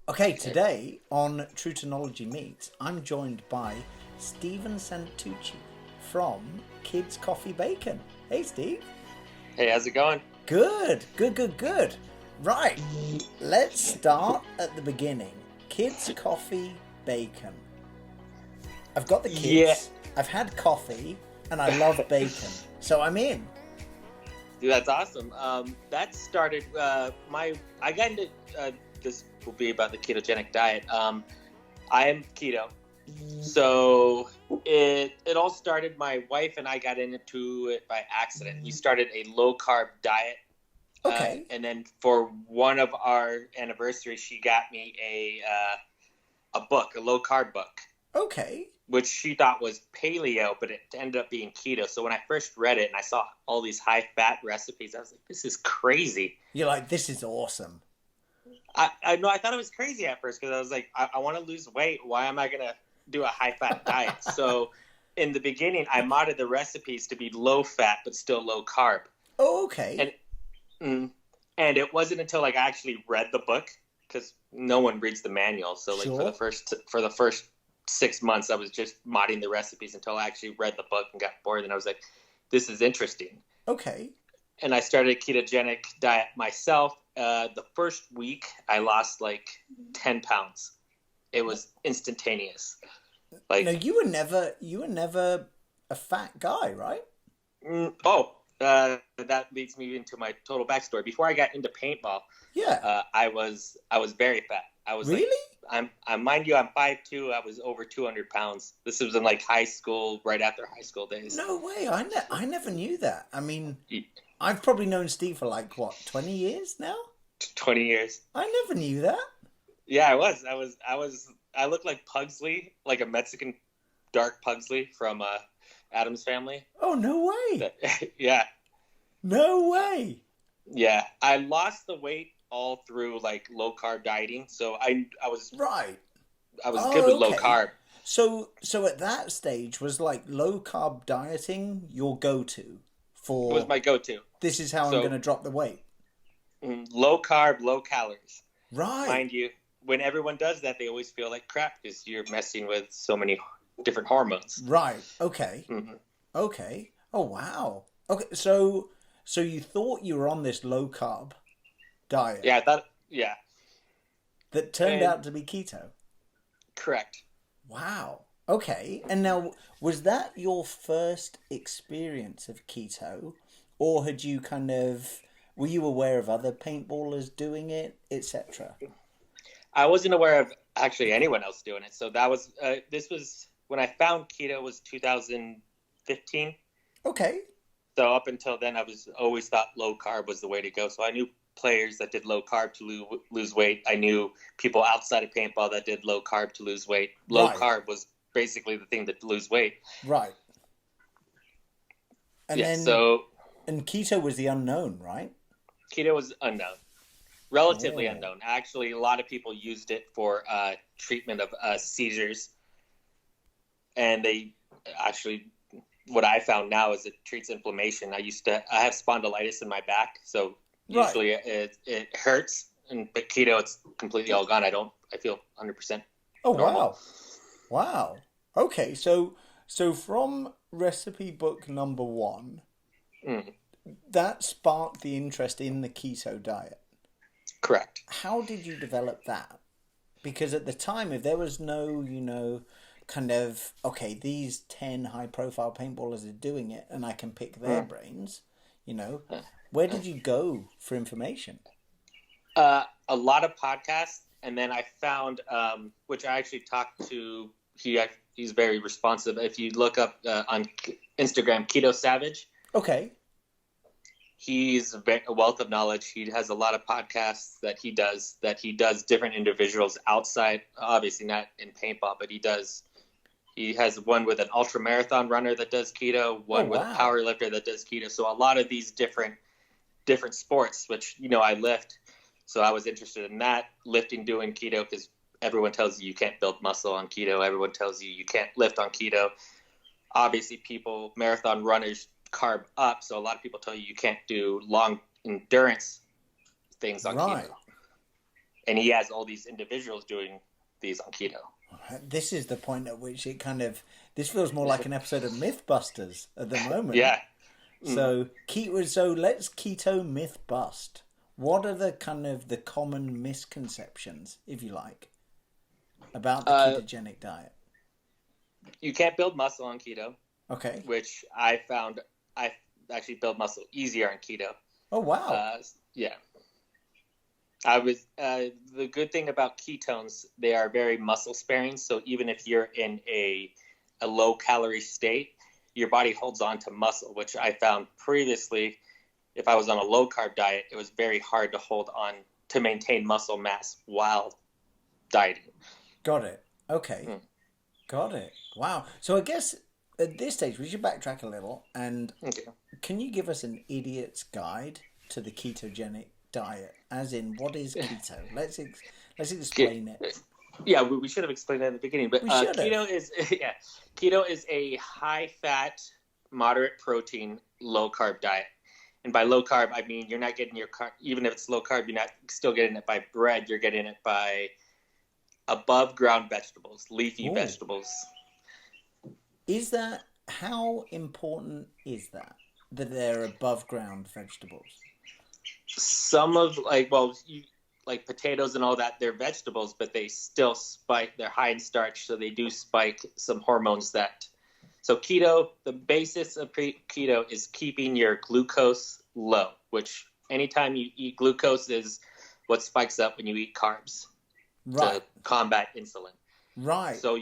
Okay, today on Truternology Meets, I'm joined by Stephen Santucci from Kids Coffee Bacon. Hey, Steve. Hey, how's it going? Good. Right, let's start at the beginning. Kids Coffee Bacon. I've got the Yeah, kids, I've had coffee, and I love bacon. So I'm in. dude, that's awesome. That started I got into this will be about the ketogenic diet. I am keto, so it all started. My wife and I got into it by accident. We started a low carb diet, Okay, and then for one of our anniversaries, she got me a book, a low carb book, okay. which she thought was paleo, but it ended up being keto. So when I first read it and I saw all these high fat recipes, I was like, this is crazy. You're like, this is awesome. I know I thought it was crazy at first because I was like, I want to lose weight. Why am I going to do a high fat diet? So in the beginning, I modded the recipes to be low fat, but still low carb. Oh, okay. And, mm, and it wasn't until like I actually read the book, because no one reads the manual. So like Sure. for the first 6 months, I was just modding the recipes until I actually read the book and got bored. And I was like, this is interesting. Okay. And I started a ketogenic diet myself. The first week, I lost like 10 pounds. It was instantaneous. No, Like, you were never a fat guy, right? that leads me into my total backstory. Before I got into paintball, Yeah. I was very fat. I was like, Really? mind you, I'm 5'2". I was over 200 pounds. This was in like high school, right after high school days. No way. I never knew that. I mean, I've probably known Steve for like what, 20 years now? 20 years. I never knew that. Yeah, I looked like Pugsley, like a Mexican dark Pugsley from Adam's Family. Oh, no way. Yeah, No way. yeah. I lost the weight all through like low carb dieting, so Right. I was good Oh, with low okay. carb. So at that stage was like low carb dieting your go-to It was for my go-to. this is how I'm going So to drop the weight. low carb, low calories. Right. Mind you, when everyone does that, they always feel like crap because you're messing with so many different hormones. Right. Okay. Hmm. Okay. Oh, wow. Okay. So you thought you were on this low carb diet Yeah, I thought. Yeah, that turned and out to be keto. correct. Wow. Okay. And now, was that your first experience of keto, or had you kind of were you aware of other paintballers doing it, etc.? I wasn't aware of actually anyone else doing it. So that was this was when I found keto was 2015. Okay. So up until then, I was always thought low carb was the way to go. So I knew players that did low carb to lose weight. I knew people outside of paintball that did low carb to lose weight. Low Right. carb was basically the thing to lose weight. Right. And Yeah. then So and keto was the unknown, right? keto was unknown, relatively Oh. unknown. Actually, a lot of people used it for treatment of seizures, and they actually what I found now is it treats inflammation. I have spondylitis in my back, so Right. usually it hurts, and but keto it's completely all gone. I feel 100% Oh, normal. wow. Wow. Okay, so from recipe book number one, Mm, that sparked the interest in the keto diet. correct. How did you develop that? Because at the time, if there was no, kind of, okay, these 10 high profile paintballers are doing it and I can pick their Mm. brains, where did you go for information? A lot of podcasts, and then I found which I actually talked to. He's very responsive. If you look up on Instagram, Keto Savage, Okay, he's a wealth of knowledge. He has a lot of podcasts that he does different individuals outside, obviously not in paintball, but he has one with an ultra marathon runner that does keto, oh, one with a wow. power lifter that does keto. So a lot of these different sports, which I lift, so I was interested in that, lifting, doing keto, because everyone tells you can't build muscle on keto, everyone tells you can't lift on keto. Obviously marathon runners carb up, so a lot of people tell you can't do long endurance things on keto. Right. and he has all these individuals doing these on keto. This is the point at which this feels more like an episode of Mythbusters at the moment. Yeah. So let's keto myth bust. What are the common misconceptions, if you like, about the ketogenic diet? You can't build muscle on keto. Okay. Which I found I actually build muscle easier on keto. Oh wow. Yeah. The good thing about ketones, they are very muscle sparing. So even if you're in a low calorie state, your body holds on to muscle, which I found previously, if I was on a low carb diet, it was very hard to hold on to maintain muscle mass while dieting. Got it. Okay. Got it. Wow. So I guess at this stage we should backtrack a little and can you give us an idiot's guide to the ketogenic diet? As in, what is keto? Let's explain it. Yeah, we should have explained that in the beginning, but keto is a high fat, moderate protein, low carb diet. And by low carb, I mean you're not getting your carb, even if it's low carb, you're not still getting it by bread. You're getting it by above ground vegetables, leafy vegetables. How important is that they're above ground vegetables? Some of like potatoes and all that, they're vegetables, but they still spike. They're high in starch, so they do spike some hormones that. So keto, the basis of keto is keeping your glucose low, which anytime you eat glucose is what spikes up when you eat carbs to combat insulin. Right. So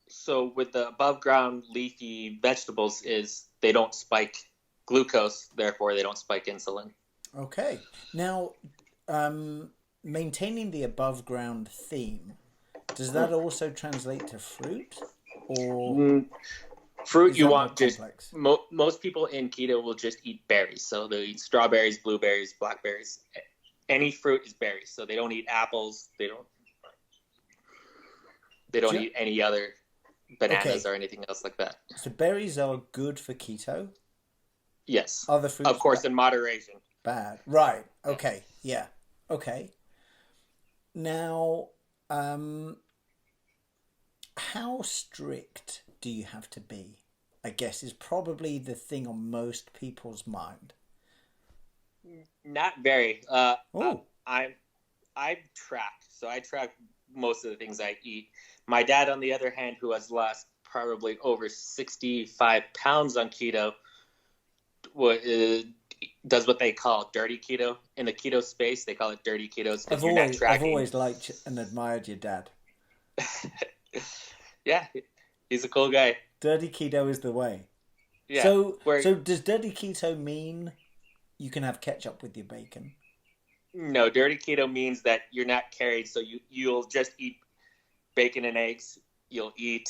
So with the above ground leafy vegetables is they don't spike glucose, therefore they don't spike insulin. Okay. Now, maintaining the above ground theme, does that also translate to fruit? Or fruit you want just most people in keto will just eat berries. So they eat strawberries, blueberries, blackberries. Any fruit is berries. So they don't eat apples. They don't eat any other bananas or anything else like that. So berries are good for keto? Yes. Other fruits, of course, in moderation. Bad. Right. Okay. Yeah. Okay. Now, how strict do you have to be? I guess is probably the thing on most people's mind. Not very. I track. So I track most of the things I eat. My dad, on the other hand, who has lost probably over 65 pounds on keto, does what they call dirty keto. In the keto space, they call it dirty ketos because you're not tracking. I've always liked and admired your dad. Yeah, he's a cool guy. Dirty keto is the way. Yeah. So does dirty keto mean you can have ketchup with your bacon? No, dirty keto means that you're not carried, so you'll just eat bacon and eggs. You'll eat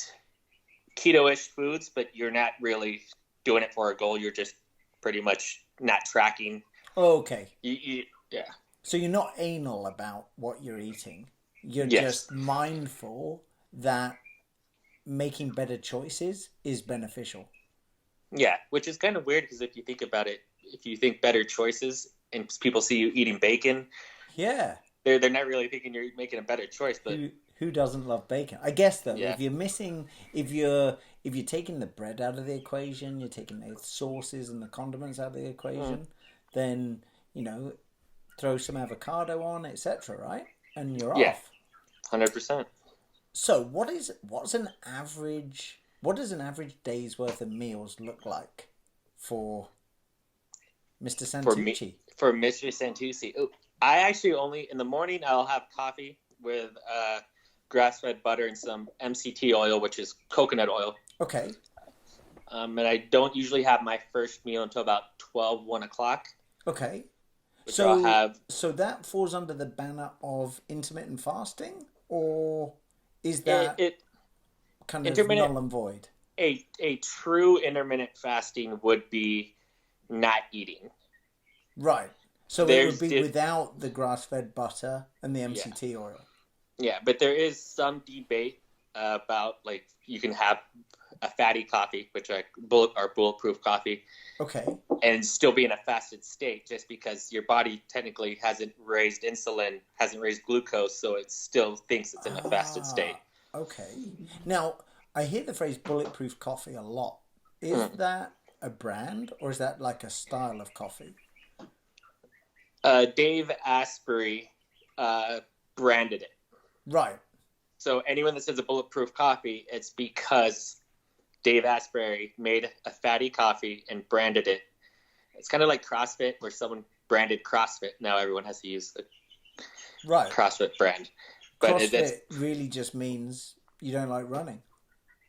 keto-ish foods, but you're not really doing it for a goal. You're just pretty much not tracking. Okay. Yeah. So you're not anal about what you're eating. You're just mindful that making better choices is beneficial. Yeah, which is kind of weird because if you think about it, if you think better choices and people see you eating bacon, they're not really thinking you're making a better choice. But who doesn't love bacon? I guess though, if you're taking the bread out of the equation, you're taking the sauces and the condiments out of the equation, then throw some avocado on, etc. Right, and you're off. 100%. So what does an average day's worth of meals look like for Mr. Santuci? For Mr. Santuci, I actually only in the morning I'll have coffee with grass-fed butter and some MCT oil, which is coconut oil. Okay. And I don't usually have my first meal until about 1 o'clock. Okay. So that falls under the banner of intermittent fasting, or is that kind of null and void? A true intermittent fasting would be not eating. Right. So it would be without the grass-fed butter and the MCT oil. Yeah, but there is some debate about you can have a fatty coffee, which are bulletproof coffee, Okay. and still be in a fasted state, just because your body technically hasn't raised insulin, hasn't raised glucose, so it still thinks it's in a fasted state. Okay. Now, I hear the phrase bulletproof coffee a lot. Is that a brand or is that like a style of coffee? Dave Asprey branded it. Right. So anyone that says a bulletproof coffee, it's because Dave Asprey made a fatty coffee and branded it. It's kind of like CrossFit, where someone branded CrossFit. Now everyone has to use the CrossFit brand. But CrossFit really just means you don't like running.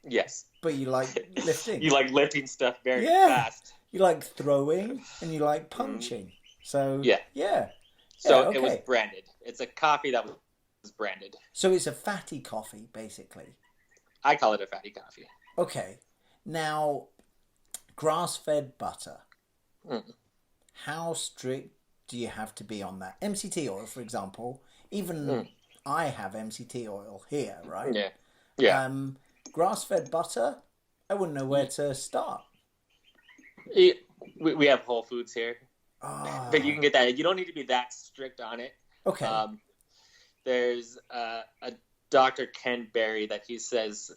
Yes. But you like lifting. You like lifting stuff very fast. You like throwing and you like punching. So, yeah. So it was branded. It's a coffee that was branded. So it's a fatty coffee, basically. I call it a fatty coffee. Okay. Now, grass-fed butter. How strict do you have to be on that? MCT oil, for example. Even I have MCT oil here, right? Yeah. Grass-fed butter, I wouldn't know where to start. We have Whole Foods here. But you can get that. You don't need to be that strict on it. Okay. There's a Dr. Ken Berry that he says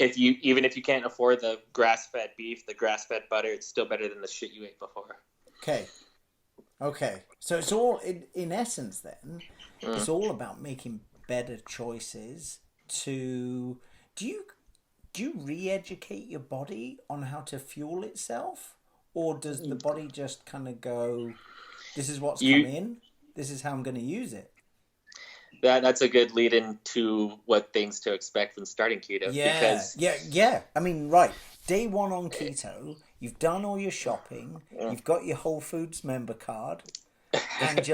even if you can't afford the grass-fed beef, the grass-fed butter, it's still better than the shit you ate before. Okay. So it's all, in essence then, it's all about making better choices to... Do you re-educate your body on how to fuel itself? Or does the body just kind of go, this is what's come in, this is how I'm going to use it? That's a good lead into what things to expect when starting keto. Yeah. I mean, right. Day one on keto, you've done all your shopping, you've got your Whole Foods member card, and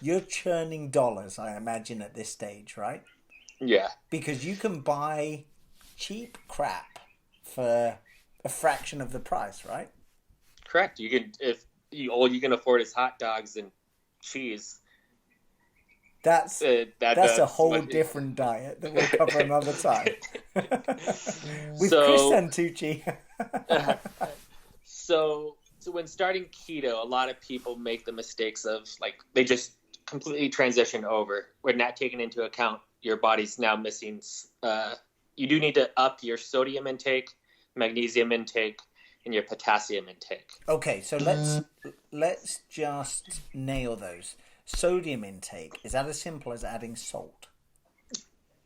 you're churning dollars, I imagine, at this stage, right? Yeah. Because you can buy cheap crap for a fraction of the price, right? Correct. You can, all you can afford is hot dogs and cheese. That's a whole different diet that we'll cover another time. With Chris Santuci. So when starting keto, a lot of people make the mistakes of they just completely transition over. We're not taking into account your body's now missing. You do need to up your sodium intake, magnesium intake, and your potassium intake. Okay, so let's just nail those. Sodium intake, is that as simple as adding salt?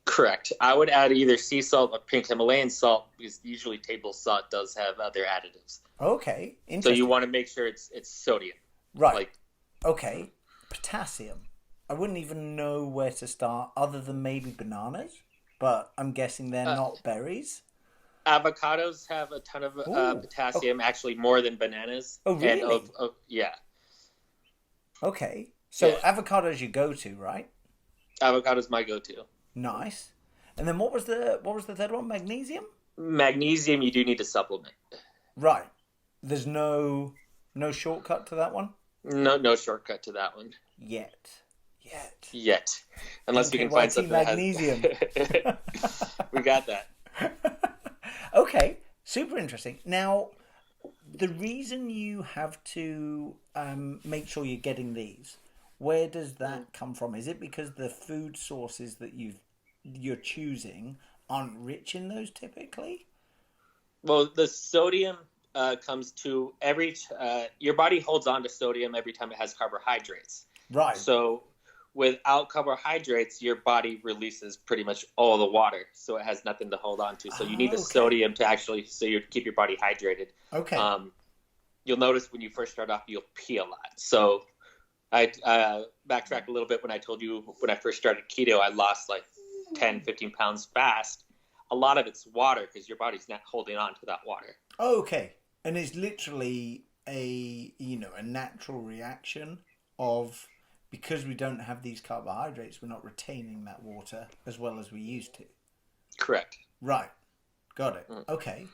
Correct. I would add either sea salt or pink Himalayan salt, because usually table salt does have other additives. Okay, interesting. So you want to make sure it's sodium. Right. Okay. Potassium. I wouldn't even know where to start other than maybe bananas, but I'm guessing they're not berries. Avocados have a ton of potassium, actually more than bananas. Oh, really? Yeah. Okay. So avocado's your go-to, right? Avocado's my go-to. Nice. And then what was the third one? Magnesium? Magnesium you do need to supplement. Right. There's no shortcut to that one? No shortcut to that one. Yet. Unless we can find something magnesium. That we got that. Okay. Super interesting. Now, the reason you have to make sure you're getting these, where does that come from? Is it because the food sources that you're choosing aren't rich in those typically? Well, the sodium comes to your body holds on to sodium every time it has carbohydrates. Right. So without carbohydrates, your body releases pretty much all the water, so it has nothing to hold on to. So you need the sodium to actually keep your body hydrated. Okay. You'll notice when you first start off, you'll pee a lot. So I backtrack a little bit when I told you when I first started keto, I lost 10, 15 pounds fast. A lot of it's water because your body's not holding on to that water. Okay. And it's literally a natural reaction of, because we don't have these carbohydrates, we're not retaining that water as well as we used to. Correct. Right. Got it. Okay.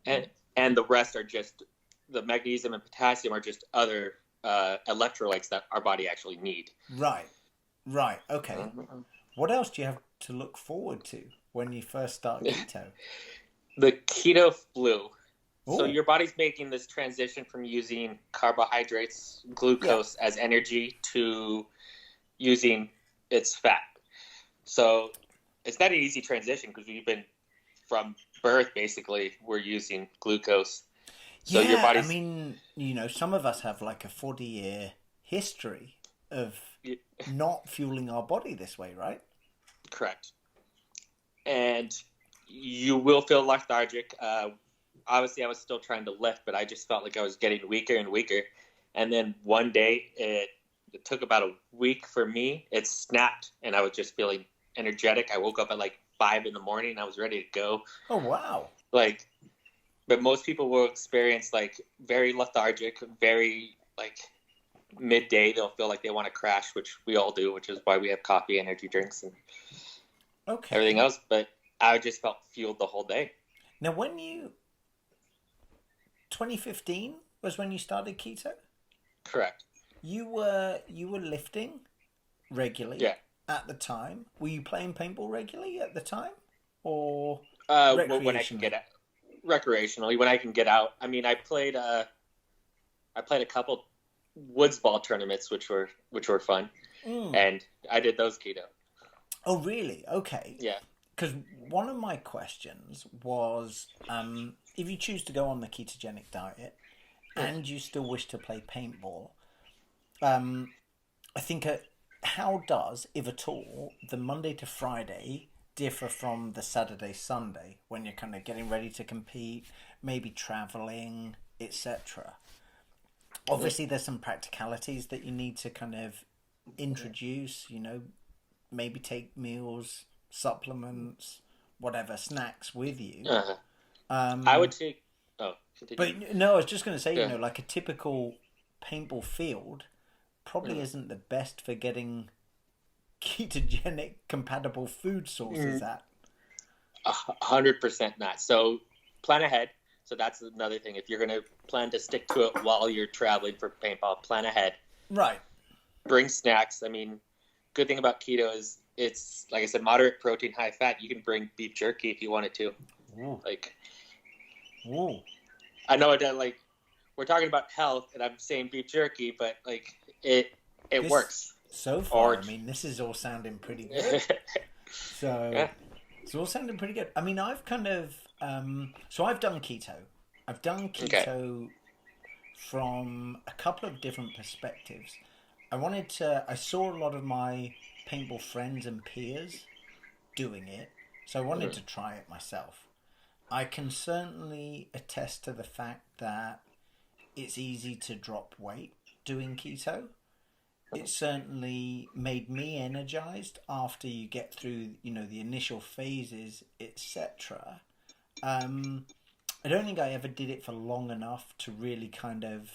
And the rest are just, the magnesium and potassium are just other electrolytes that our body actually need. Right. Okay. What else do you have to look forward to when you first start keto? The keto flu. So Ooh. your body's making this transition from using carbohydrates, glucose as energy to using its fat. So it's not an easy transition because we've been from birth, basically, we're using glucose. So your body's... I mean, some of us have like a 40-year history of not fueling our body this way, right? Correct. And you will feel lethargic. Obviously, I was still trying to lift, but I just felt like I was getting weaker and weaker. And then one day, it took about a week for me. It snapped, and I was just feeling energetic. I woke up at like 5 in the morning. I was ready to go. Oh, wow. But most people will experience like very lethargic, very like midday. They'll feel like they want to crash, which we all do, which is why we have coffee, energy drinks, and everything else. But I just felt fueled the whole day. Now, 2015 was when you started keto? Correct. You were lifting regularly at the time. Were you playing paintball regularly at the time? Or when I can get out. Recreationally, when I can get out. I mean, I played a couple woods ball tournaments, which were fun. And I did those keto. Oh, really? Okay. Yeah. Because one of my questions was, if you choose to go on the ketogenic diet and you still wish to play paintball, I think how does, if at all, the Monday to Friday differ from the Saturday, Sunday, when you're kind of getting ready to compete, maybe traveling, etc.? Obviously, there's some practicalities that you need to kind of introduce, maybe take meals, supplements, whatever, snacks with you. I would take... Oh, continue. But no, I was just going to say, like a typical paintball field probably isn't the best for getting ketogenic compatible food sources at. 100% not. So plan ahead. So that's another thing. If you're going to plan to stick to it while you're traveling for paintball, plan ahead. Right. Bring snacks. I mean, good thing about keto is it's, like I said, moderate protein, high fat. You can bring beef jerky if you wanted to. Ooh. Ooh. I know that we're talking about health and I'm saying beef jerky, but it works. So far, I mean, this is all sounding pretty good. It's all sounding pretty good. I mean, I've kind of... so I've done keto. I've done keto from a couple of different perspectives. I saw a lot of my paintball friends and peers doing it, so I wanted to try it myself. I can certainly attest to the fact that it's easy to drop weight doing keto. It certainly made me energized after you get through, the initial phases, etc. I don't think I ever did it for long enough to really kind of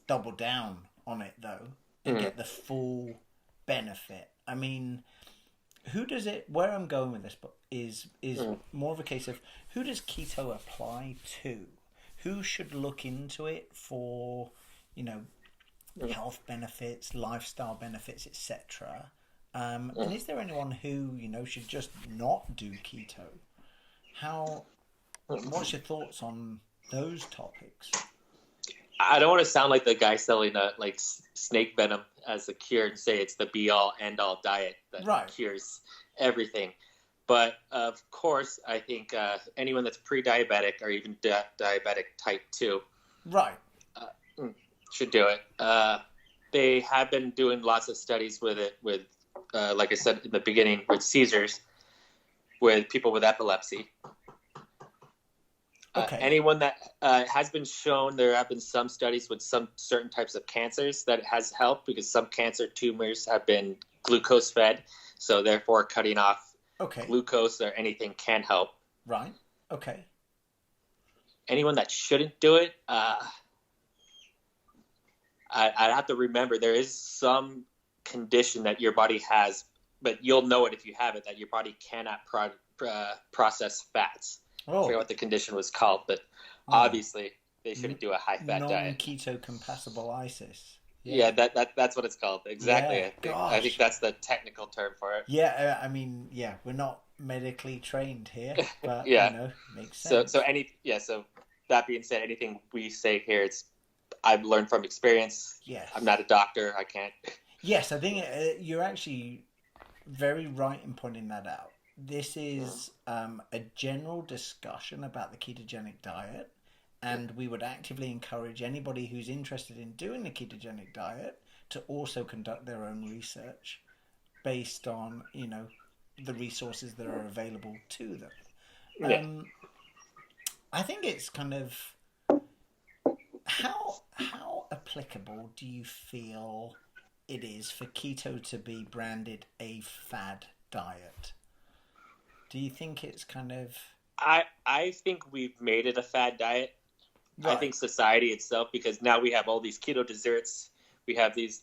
double down on it, though, and get the full benefit. I mean, where I'm going with this is more of a case of, who does keto apply to? Who should look into it for, health benefits, lifestyle benefits, etc. And is there anyone who should just not do keto? What's your thoughts on those topics? I don't want to sound like the guy selling snake venom as a cure and say it's the be all end all diet that cures everything. But of course, I think anyone that's pre-diabetic or even diabetic type 2, should do it. They have been doing lots of studies with it, like I said in the beginning, with Caesars, with people with epilepsy. Anyone that has been shown, there have been some studies with some certain types of cancers that it has helped, because some cancer tumors have been glucose fed, so therefore cutting off glucose or anything can help. Right. Okay. Anyone that shouldn't do it, I'd have to remember there is some condition that your body has, but you'll know it if you have it, that your body cannot process fats. I forget what the condition was called, but obviously they shouldn't do a high-fat diet. Non-keto compatible ISIS. Yeah, that's what it's called. Exactly. I think that's the technical term for it. Yeah, I mean, we're not medically trained here, but Yeah. makes So sense. so that being said, anything we say here, it's I've learned from experience. I'm Yes. not a doctor. I can't. Yes, I think you're actually very right in pointing that out. This is a general discussion about the ketogenic diet, and we would actively encourage anybody who's interested in doing the ketogenic diet to also conduct their own research based on, the resources that are available to them. Yeah. I think it's kind of how applicable do you feel it is for keto to be branded a fad diet? Do you think it's kind of I think we've made it a fad diet. I right? think society itself, because now we have all these keto desserts. We have these,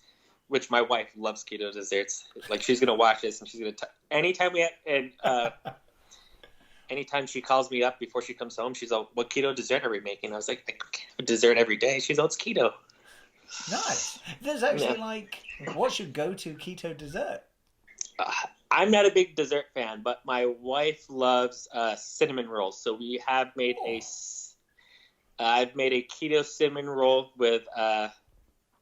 which my wife loves keto desserts. Like she's gonna watch this and she's gonna anytime we have, and anytime she calls me up before she comes home, she's all, "What keto dessert are we making?" I was like, "I can't have a dessert every day." She's all, "It's keto." Nice. There's Yeah. actually what's your go-to keto dessert? Uh, I'm not a big dessert fan, but my wife loves cinnamon rolls. So we have made I've made a keto cinnamon roll with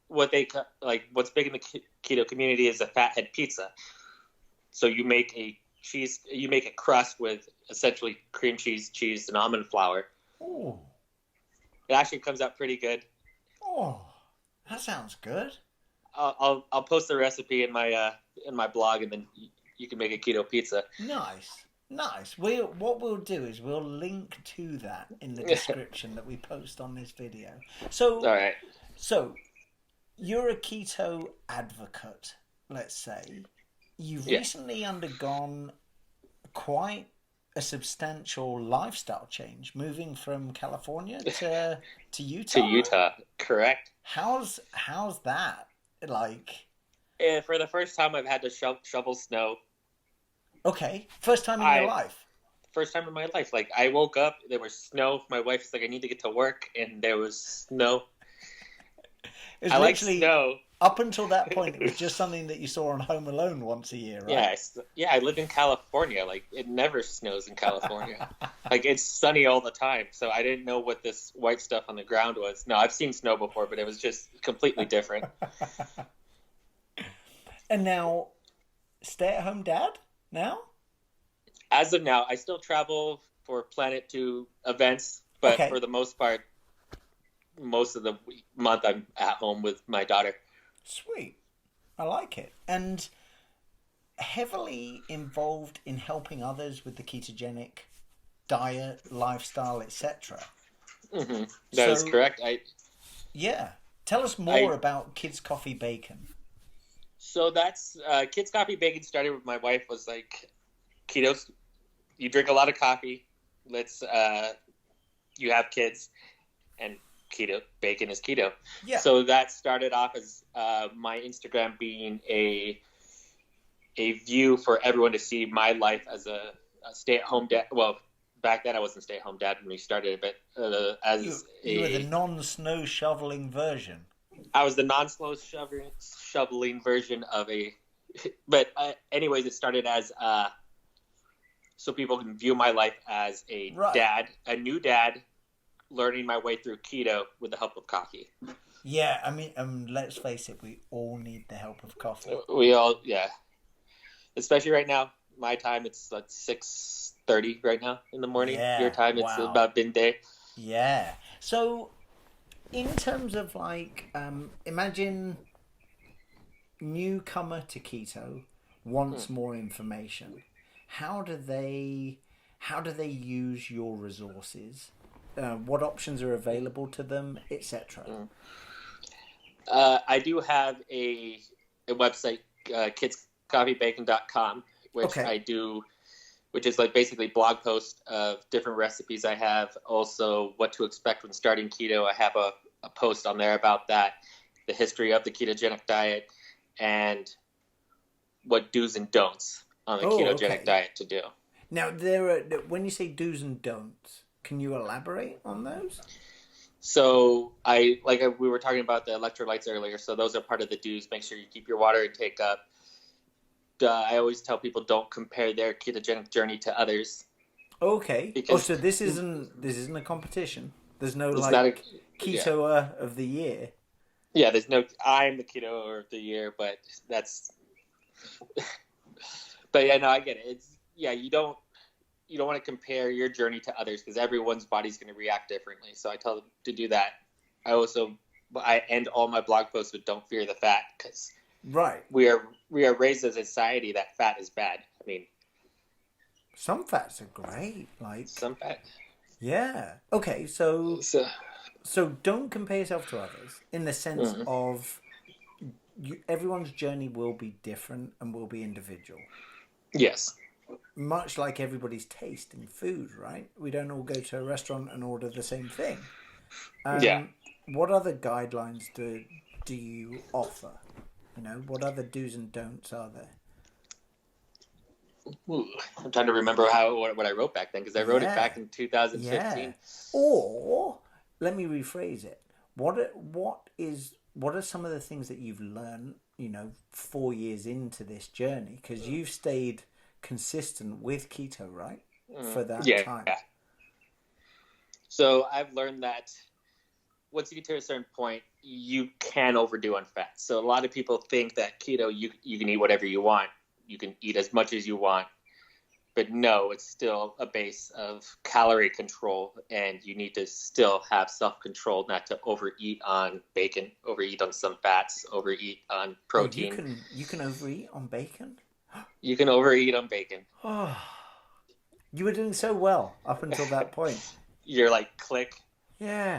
what's big in the keto community is a fathead pizza. So you make a crust with essentially cream cheese, and almond flour. Oh, It actually comes out pretty good. oh, that sounds good. I'll post the recipe in my blog, and then you can make a keto pizza. Nice, nice. What we'll do is we'll link to that in the description that we post on this video. All right. So you're a keto advocate, let's say. You've Yeah. recently undergone quite a substantial lifestyle change, moving from California to Utah. To Utah, correct. How's that like? For the first time, I've had to shovel snow. Okay, first time in your life. First time in my life. Like I woke up, there was snow. My wife's like, "I need to get to work," and there was snow. I like snow. Up until that point, it was just something that you saw on Home Alone once a year, right? Yeah. I live in California. Like it never snows in California. Like it's sunny all the time. So I didn't know what this white stuff on the ground was. No, I've seen snow before, but it was just completely different. And now, stay-at-home dad now? As of now, I still travel for Planet 2 events, but Okay. for the most part, most of the month I'm at home with my daughter. Sweet. I like it. And heavily involved in helping others with the ketogenic diet, lifestyle, etc. Mm-hmm. That is correct. Yeah. Tell us more about Kids Coffee Bacon. So that's Kids Coffee Bacon started with my wife. Was like, keto. You drink a lot of coffee. You have kids, and keto bacon is keto. Yeah. So that started off as my Instagram being a view for everyone to see my life as a stay-at-home dad. Well, back then I wasn't a stay-at-home dad when we started, but you were the non-snow shoveling version. I was the non-slow shoveling version of a. But anyways, it started as so people can view my life as a dad, a new dad, learning my way through keto with the help of coffee. Yeah, I mean, let's face it, we all need the help of coffee. We all, yeah. Especially right now, my time, it's like 6:30 right now in the morning. Yeah, your time, it's about midday. Yeah. So, in terms of imagine newcomer to keto wants more information. How do they use your resources? What options are available to them, etc. I do have a website, kidscoffeebacon.com, which I do, which is like basically blog post of different recipes I have. Also, what to expect when starting keto. I have a post on there about that, the history of the ketogenic diet, and what do's and don'ts on the ketogenic diet to do. Now, when you say do's and don'ts, can you elaborate on those? So we were talking about the electrolytes earlier. So those are part of the do's. Make sure you keep your water intake up. I always tell people don't compare their ketogenic journey to others. Okay. Oh, Because so this isn't a competition. There's no it's not a, like yeah. keto of the year. Yeah, there's no, I'm the keto of the year, but that's, but yeah, no, I get it. It's, yeah, you don't want to compare your journey to others because everyone's body's going to react differently. So I tell them to do that. I end all my blog posts with "Don't fear the fat" because Right. we are raised as a society that fat is bad. I mean, Some fats are great. Like, some fat. yeah. Okay. So So, don't compare yourself to others in the sense mm, of everyone's journey will be different and will be individual. yes, Much like everybody's taste in food, right? We don't all go to a restaurant and order the same thing. yeah. What other guidelines do you offer? You know, what other do's and don'ts are there? Ooh, I'm trying to remember what I wrote back then because I wrote it back in Yeah. 2015. Or let me rephrase it. What are some of the things that you've learned, 4 years into this journey? Because you've stayed consistent with keto, right? For that Yeah. time. So I've learned that once you get to a certain point, you can overdo on fat. So a lot of people think that keto, you can eat whatever you want. You can eat as much as you want. But no, it's still a base of calorie control, and you need to still have self-control not to overeat on bacon, overeat on some fats, overeat on protein. Oh, you can overeat on bacon? You can overeat on bacon. Oh, you were doing so well up until that point. You're like, click. Yeah.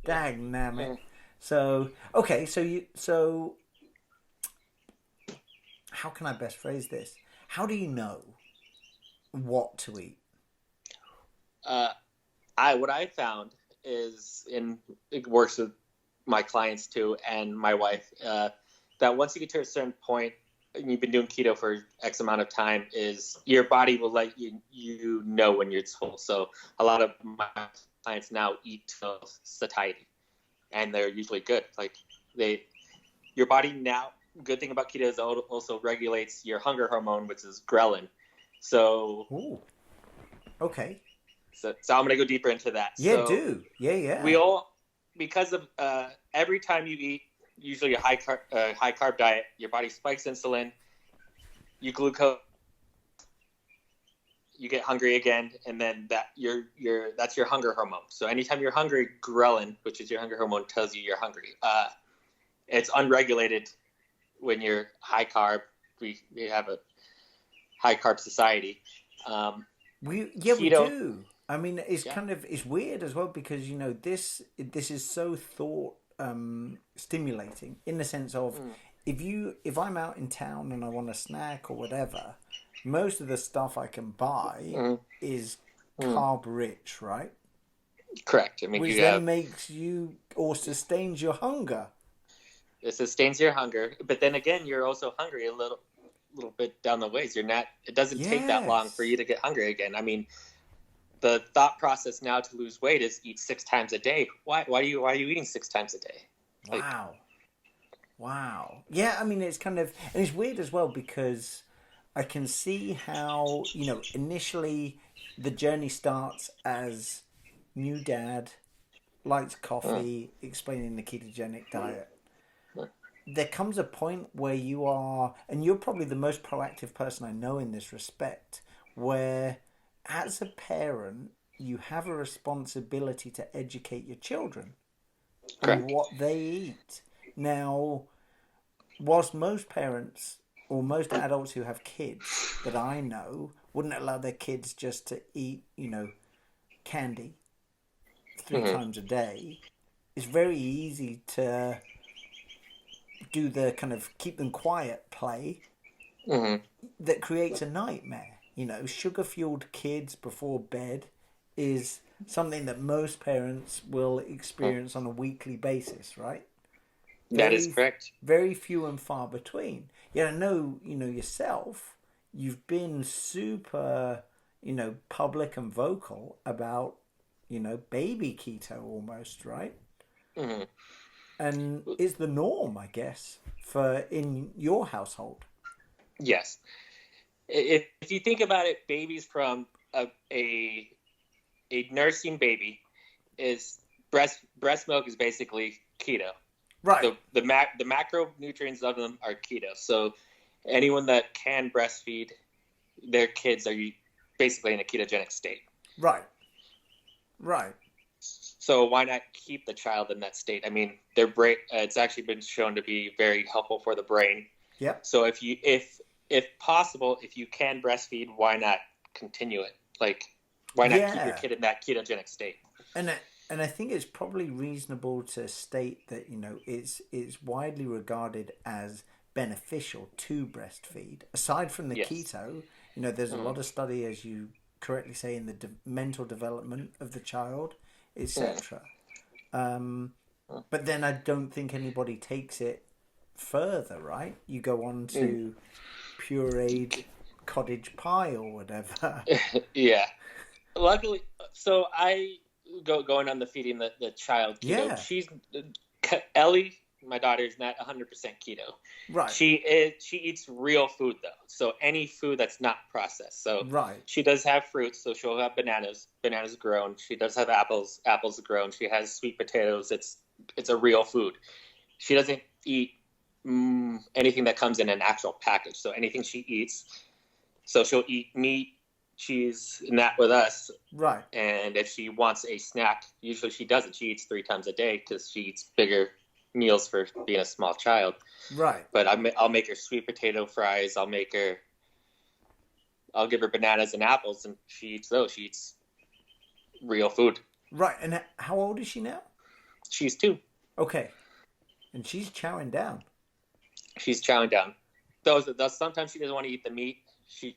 Dang, damn it. Mm. So, okay, so how can I best phrase this? How do you know what to eat? Uh, what I found is, and it works with my clients too and my wife, that once you get to a certain point and you've been doing keto for X amount of time, is your body will let you know when you're full. So a lot of my clients now eat till satiety, and they're usually good. Like your body now. Good thing about keto is it also regulates your hunger hormone, which is ghrelin. So, Ooh, okay. so I'm going to go deeper into that. Yeah, So do. Yeah. we all, because of every time you eat, usually a high carb diet, your body spikes insulin, you glucose, you get hungry again, and then that's your hunger hormone. So anytime you're hungry, ghrelin, which is your hunger hormone, tells you you're hungry. It's unregulated when you're high carb. We have a high carb society. We keto, do. I mean, it's weird as well because this is so thought stimulating in the sense of if I'm out in town and I want a snack or whatever, most of the stuff I can buy is carb rich, right? correct. I mean, Which then makes you or sustains your hunger. It sustains your hunger, but then again, you're also hungry a little bit down the ways. You're not. It doesn't take that long for you to get hungry again. I mean, the thought process now to lose weight is eat 6 times a day. Why are you eating 6 times a day? Like, wow. Yeah, I mean, it's kind of, and it's weird as well because I can see how initially the journey starts as new dad, likes coffee, explaining the ketogenic diet. There comes a point where you are, and you're probably the most proactive person I know in this respect, where as a parent, you have a responsibility to educate your children on what they eat. Now, whilst most parents or most adults who have kids that I know wouldn't allow their kids just to eat, candy 3 times a day, it's very easy to do the kind of keep them quiet play that creates a nightmare. Sugar-fueled kids before bed is something that most parents will experience on a weekly basis, right? That is correct. Very few and far between. I know, yourself, you've been super, public and vocal about, baby keto almost, right? Mm-hmm. And it's the norm, I guess, for in your household. Yes. If you think about it, babies from a nursing baby is breast milk is basically keto. Right. The macronutrients of them are keto. So anyone that can breastfeed their kids are basically in a ketogenic state. Right. Right. So why not keep the child in that state? I mean, their brain. It's actually been shown to be very helpful for the brain. Yep. So if possible, if you can breastfeed, why not continue it? Like, why not keep your kid in that ketogenic state? And I think it's probably reasonable to state that, it's widely regarded as beneficial to breastfeed. Aside from the keto, there's a lot of study, as you correctly say, in the mental development of the child, etc. But then I don't think anybody takes it further, right? You go on to pureed cottage pie or whatever. Yeah. Luckily, so going on the feeding the child keto. Yeah. She's Ellie, my daughter, is not 100% keto. Right. She eats real food though. So any food that's not processed. So right. She does have fruits. So she'll have bananas grown. She does have apples grown. She has sweet potatoes. It's a real food. She doesn't eat anything that comes in an actual package. So anything she eats. So she'll eat meat, cheese, and that with us. Right. And if she wants a snack, usually she doesn't. She eats 3 times a day because she eats bigger meals for being a small child. Right. But I'll make her sweet potato fries. I'll give her bananas and apples, and she eats those. She eats real food. Right. And how old is she now? She's 2. Okay. And she's chowing down. She's chowing down. Those sometimes she doesn't want to eat the meat.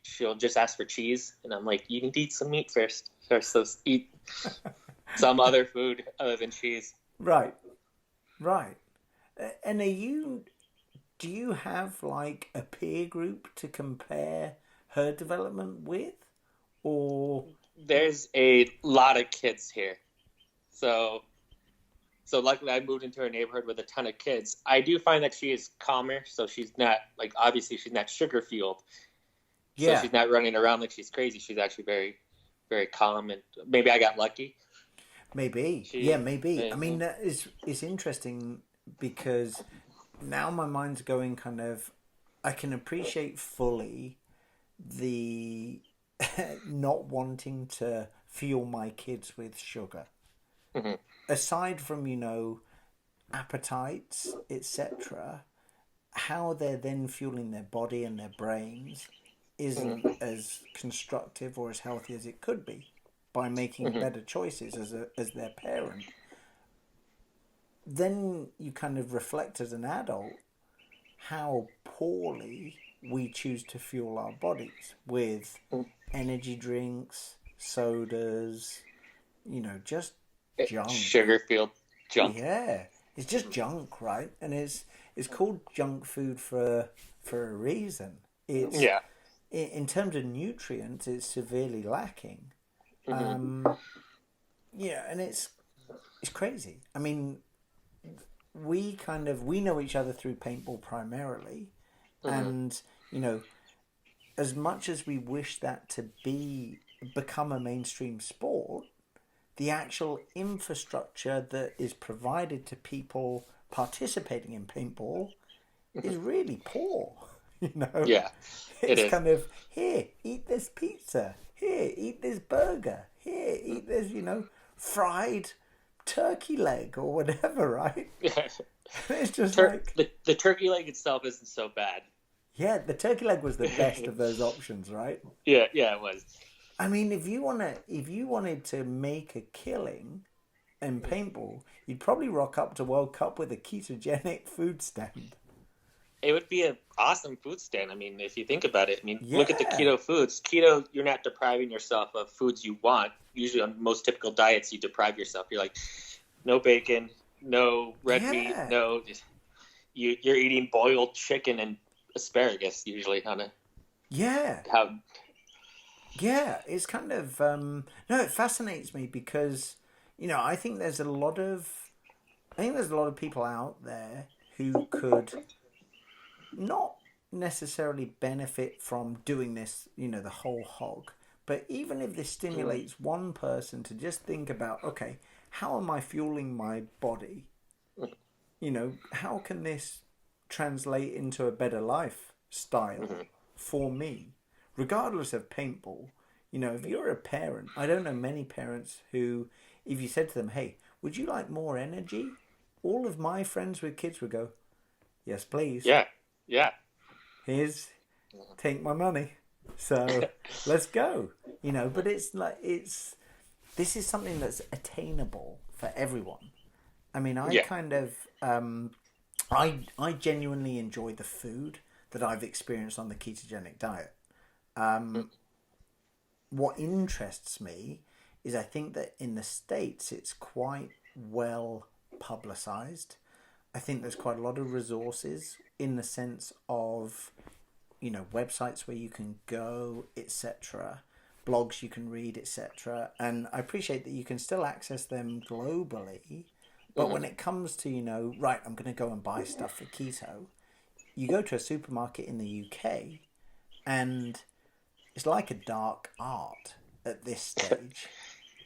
She'll just ask for cheese, and I'm like, you need to eat some meat first. So eat some other food other than cheese. Right. Right. And do you have like a peer group to compare her development with? Or there's a lot of kids here. So luckily I moved into a neighborhood with a ton of kids. I do find that she is calmer, so she's not obviously she's not sugar fueled. Yeah. So she's not running around like she's crazy. She's actually very, very calm, and maybe I got lucky. Maybe. Maybe. I mean, it's interesting because now my mind's going kind of, I can appreciate fully the not wanting to fuel my kids with sugar. Mm-hmm. Aside from, appetites, etc., how they're then fueling their body and their brains isn't as constructive or as healthy as it could be by making better choices as their parent. Then you kind of reflect as an adult how poorly we choose to fuel our bodies with energy drinks, sodas, just junk. Sugar-filled junk. Yeah, it's just junk, right? And it's called junk food for a reason. It's in terms of nutrients, it's severely lacking. And it's crazy. I mean, we know each other through paintball primarily, and as much as we wish that to become a mainstream sport, the actual infrastructure that is provided to people participating in paintball is really poor. Yeah, it's kind of, here, eat this pizza. Here, eat this burger. Here, eat this, fried turkey leg or whatever, right? Yeah. It's just the turkey leg itself isn't so bad. Yeah, the turkey leg was the best of those options, right? Yeah, it was. I mean, if you wanted to make a killing in paintball, you'd probably rock up to World Cup with a ketogenic food stand. It would be an awesome food stand. I mean, if you think about it, look at the keto foods. Keto, you're not depriving yourself of foods you want. Usually on most typical diets, you deprive yourself. You're like, no bacon, no red meat, no. You're eating boiled chicken and asparagus usually on a. Yeah. How. Yeah, it's kind of it fascinates me because I think there's a lot of people out there who could not necessarily benefit from doing this, the whole hog. But even if this stimulates one person to just think about, okay, how am I fueling my body? How can this translate into a better lifestyle for me, regardless of paintball? If you're a parent, I don't know many parents who, if you said to them, hey, would you like more energy? All of my friends with kids would go, yes, please. Yeah. Yeah. Take my money. So let's go. But this is something that's attainable for everyone. I mean, I Yeah. kind of, I genuinely enjoy the food that I've experienced on the ketogenic diet. What interests me is I think that in the States it's quite well publicized. I think there's quite a lot of resources in the sense of, websites where you can go, etc., blogs you can read, etc. And I appreciate that you can still access them globally. But when it comes to, right, I'm going to go and buy stuff for keto, you go to a supermarket in the UK and it's like a dark art at this stage.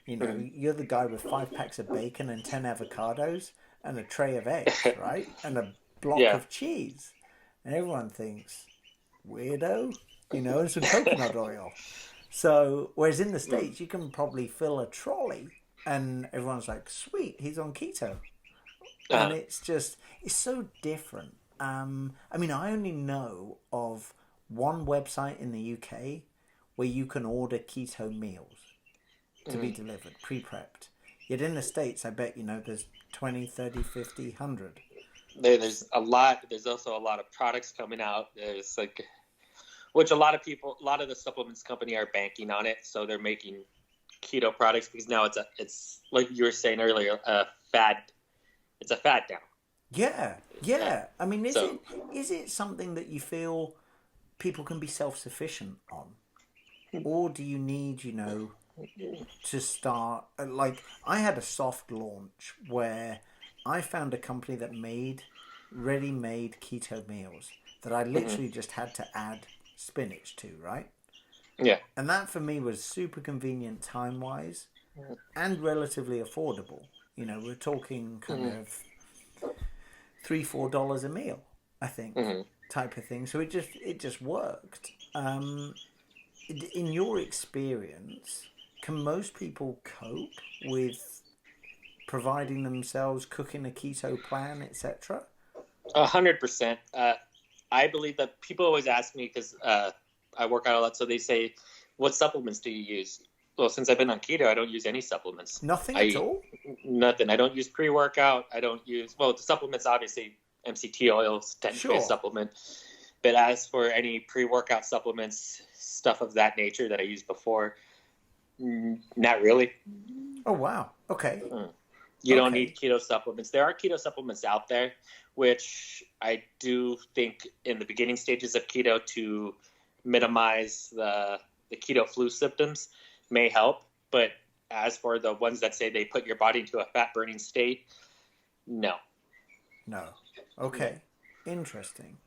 You're the guy with 5 packs of bacon and 10 avocados and a tray of eggs, right? And a block Yeah. of cheese. And everyone thinks, weirdo, and some coconut oil. So, whereas in the States, you can probably fill a trolley and everyone's like, sweet, he's on keto. And it's so different. I mean, I only know of one website in the UK where you can order keto meals to be delivered, pre-prepped. Yet in the States, I bet, there's 20, 30, 50, 100. There's a lot. There's also a lot of products coming out. There's which a lot of the supplements company are banking on it. So they're making keto products because now it's like you were saying earlier, a fad. It's a fad now. Yeah. I mean, is it something that you feel people can be self-sufficient on? Or do you need, to start... Like, I had a soft launch where I found a company that made ready-made keto meals that I literally just had to add spinach to, right? Yeah. And that for me was super convenient time-wise and relatively affordable. We're talking kind of $3-4 a meal, I think, type of thing. So it just worked. In your experience, can most people cope with providing themselves, cooking a keto plan, etc.? 100%. I believe that people always ask me because I work out a lot, so they say, "What supplements do you use?" Well, since I've been on keto, I don't use any supplements. Nothing at all? Nothing. I don't use pre-workout. I don't use... Well, the supplements, obviously, MCT oil is technically a supplement. But as for any pre-workout supplements, stuff of that nature that I used before, not really. Oh, wow. Okay. You don't need keto supplements. There are keto supplements out there, which I do think in the beginning stages of keto to minimize the keto flu symptoms may help. But as for the ones that say they put your body into a fat burning state, no. Okay. Interesting.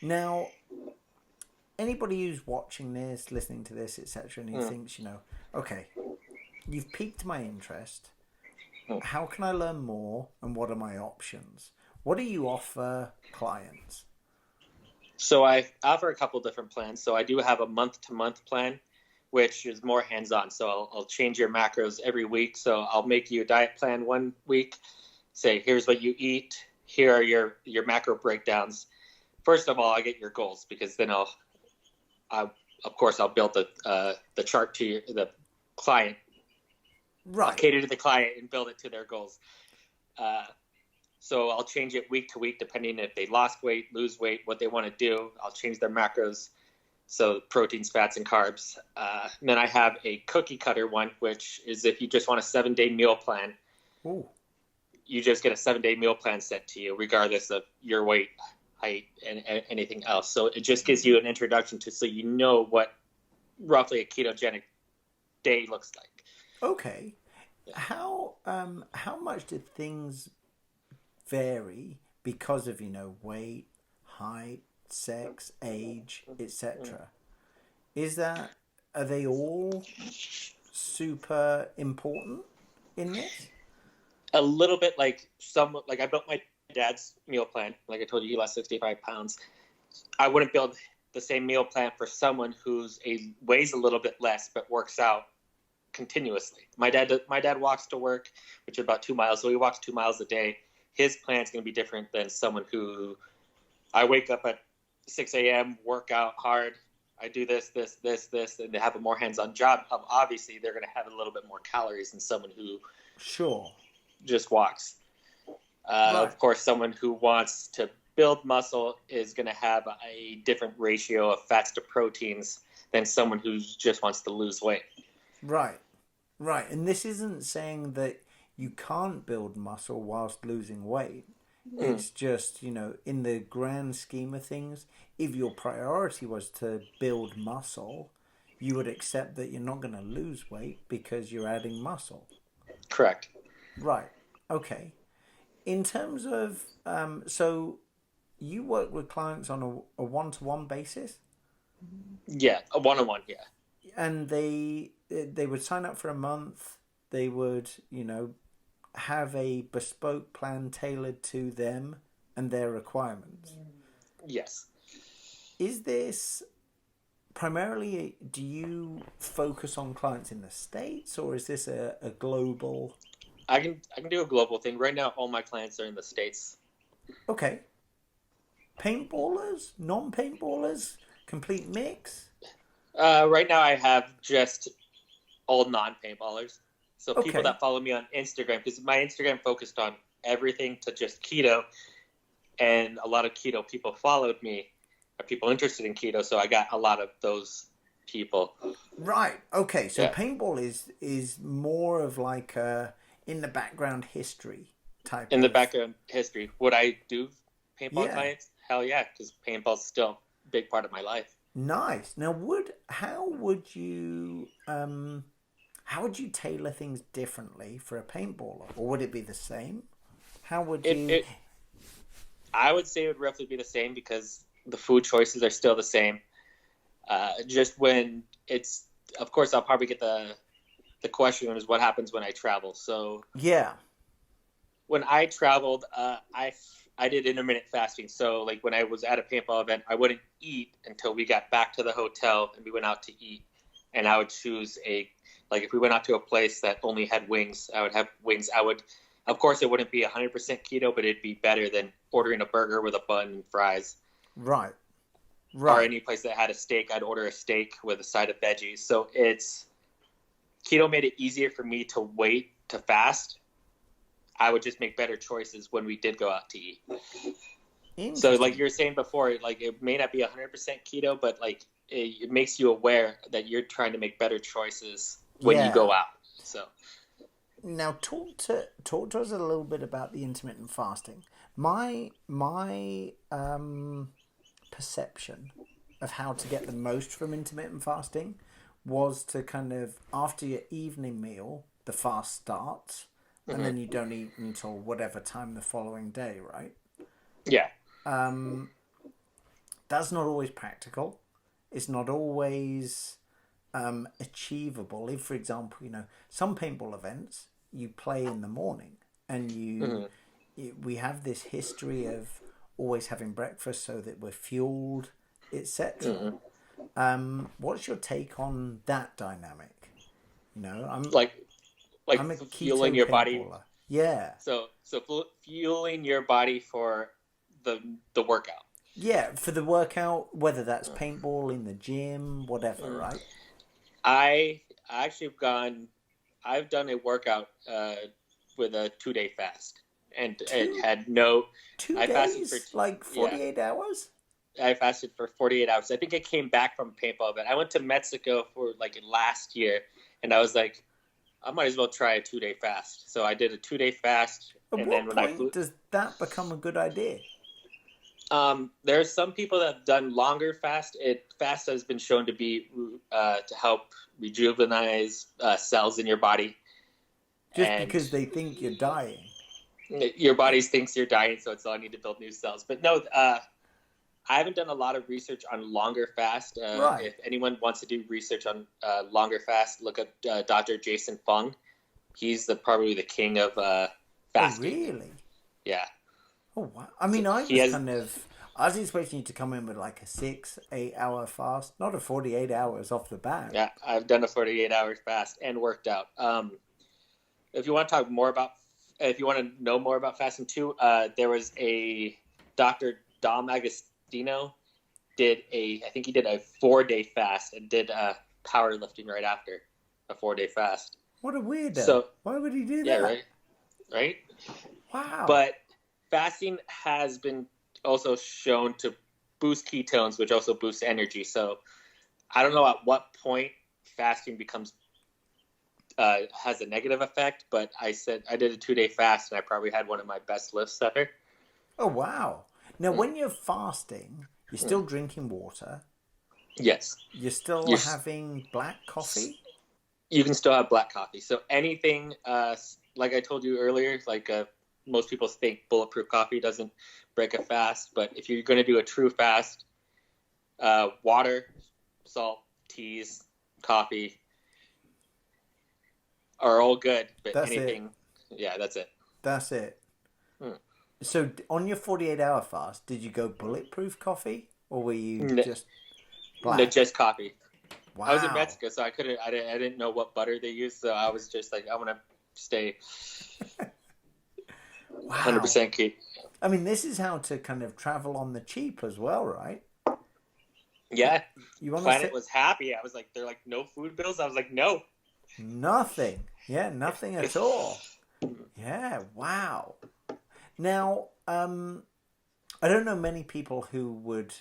Now, anybody who's watching this, listening to this, etc., and who thinks, okay, you've piqued my interest. How can I learn more, and what are my options? What do you offer clients? So I offer a couple different plans. So I do have a month-to-month plan, which is more hands-on. So I'll change your macros every week. So I'll make you a diet plan one week, say, here's what you eat. Here are your macro breakdowns. First of all, I get your goals because then I'll build the chart to the client. Right. I'll cater to the client and build it to their goals. So I'll change it week to week depending if they lost weight, lose weight, what they want to do. I'll change their macros, so proteins, fats, and carbs. And then I have a cookie cutter one, which is if you just want a 7-day meal plan. Ooh. You just get a 7-day meal plan sent to you, regardless of your weight, height, and anything else. So it just gives you an introduction to, so you know what roughly a ketogenic day looks like. Okay. Yeah. How much did things vary because of weight, height, sex, age, etc. Is that, are they all super important in this? A little bit like like I built my dad's meal plan. Like I told you, he lost 65 pounds. I wouldn't build the same meal plan for someone weighs a little bit less but works out continuously. My dad walks to work, which is about 2 miles, so he walks 2 miles a day. His plan is going to be different than someone who I wake up at 6 a.m., work out hard. I do this, and they have a more hands-on job. Obviously, they're going to have a little bit more calories than someone who Sure. just walks. Right. Of course, someone who wants to build muscle is going to have a different ratio of fats to proteins than someone who just wants to lose weight. Right. Right. And this isn't saying that you can't build muscle whilst losing weight. It's just, in the grand scheme of things, if your priority was to build muscle, you would accept that you're not going to lose weight because you're adding muscle. Correct. Right. Okay. In terms of, so you work with clients on a one-to-one basis? Yeah, a one-on-one, yeah. And they would sign up for a month. They would, have a bespoke plan tailored to them and their requirements. Yes. Is this primarily, do you focus on clients in the States, or is this a global? I can do a global thing. Right now, all my clients are in the States. Okay. Paintballers, non-paintballers, complete mix? Right now, I have just all non-paintballers. So Okay. people that follow me on Instagram, because my Instagram focused on everything to just keto, and a lot of keto people followed me, or people interested in keto, so I got a lot of those people. Right. Okay. So Yeah. paintball is more of like a in the background history type. In the background history, would I do paintball Yeah. clients? Hell yeah, because paintball's still a big part of my life. Nice. Now, how would you tailor things differently for a paintballer, or would it be the same? How would you? I would say it would roughly be the same because the food choices are still the same. Just when it's, of course, I'll probably get the question is what happens when I travel. So Yeah. when I traveled, I did intermittent fasting. So like when I was at a paintball event, I wouldn't eat until we got back to the hotel and we went out to eat. And I would choose if we went out to a place that only had wings, I would have wings. Of course, it wouldn't be 100% keto, but it'd be better than ordering a burger with a bun and fries. Right. Or any place that had a steak, I'd order a steak with a side of veggies. So keto made it easier for me to wait to fast. I would just make better choices when we did go out to eat. So like you were saying before, like it may not be 100% keto, but like it makes you aware that you're trying to make better choices when you go out. So now talk to us a little bit about the intermittent fasting. My perception of how to get the most from intermittent fasting was to kind of, after your evening meal, the fast starts, and then you don't eat until whatever time the following day, right? Yeah. That's not always practical. It's not always achievable. If, for example, some paintball events you play in the morning, and we have this history of always having breakfast so that we're fueled, etc. What's your take on that dynamic? I'm a fueling keto your body. paintballer. Yeah. So fueling your body for the workout. Yeah, for the workout, whether that's paintball in the gym, whatever, right? I've done a workout with a 2-day fast, and it had no. 2 I fasted days, for like 48 hours. I fasted for 48 hours. I think I came back from paintball, but I went to Mexico for last year, and I was like, I might as well try a 2-day fast. So I did a 2-day fast. At what point does that become a good idea? There's some people that have done longer fast. Fast has been shown to be to help rejuvenate cells in your body. Because they think you're dying. Your body thinks you're dying, so it's all I need to build new cells. But no, I haven't done a lot of research on longer fast. Right. If anyone wants to do research on longer fast, look up Dr. Jason Fung. He's probably the king of fasting. Oh, really? Yeah. Oh, wow. I mean, So I he was has. kind of... I was expecting you to come in with like a 6-8 hour fast, not a 48 hours off the bat. Yeah, I've done a 48-hour fast and worked out. If you want to talk more about, if you want to know more about fasting too, there was a Dr. Dom Agostino I think he did a 4-day fast and did powerlifting right after a 4-day fast. What a weirdo. So why would he do yeah, that? right. Wow. But fasting has been also shown to boost ketones, which also boosts energy. So I don't know at what point fasting becomes has a negative effect, but I did a 2-day fast and I probably had one of my best lifts ever. Oh, wow. Now, when you're fasting, you're still drinking water. Yes. You're still having black coffee. You can still have black coffee. So anything, like I told you earlier, like most people think bulletproof coffee doesn't break a fast, but if you're going to do a true fast, water, salt, teas, coffee are all good, but That's anything, yeah, that's it. That's it. So on your 48-hour fast, did you go bulletproof coffee or were you just black? No, just coffee. Wow. I was in Mexico, so I didn't know what butter they used, so I was just like, I want to stay 100% keto. I mean, this is how to kind of travel on the cheap as well, right? Yeah. You Planet was happy. I was like, they're like, no food bills? I was like, no. Nothing. Yeah, nothing at all. Yeah, wow. Now, I don't know many people who would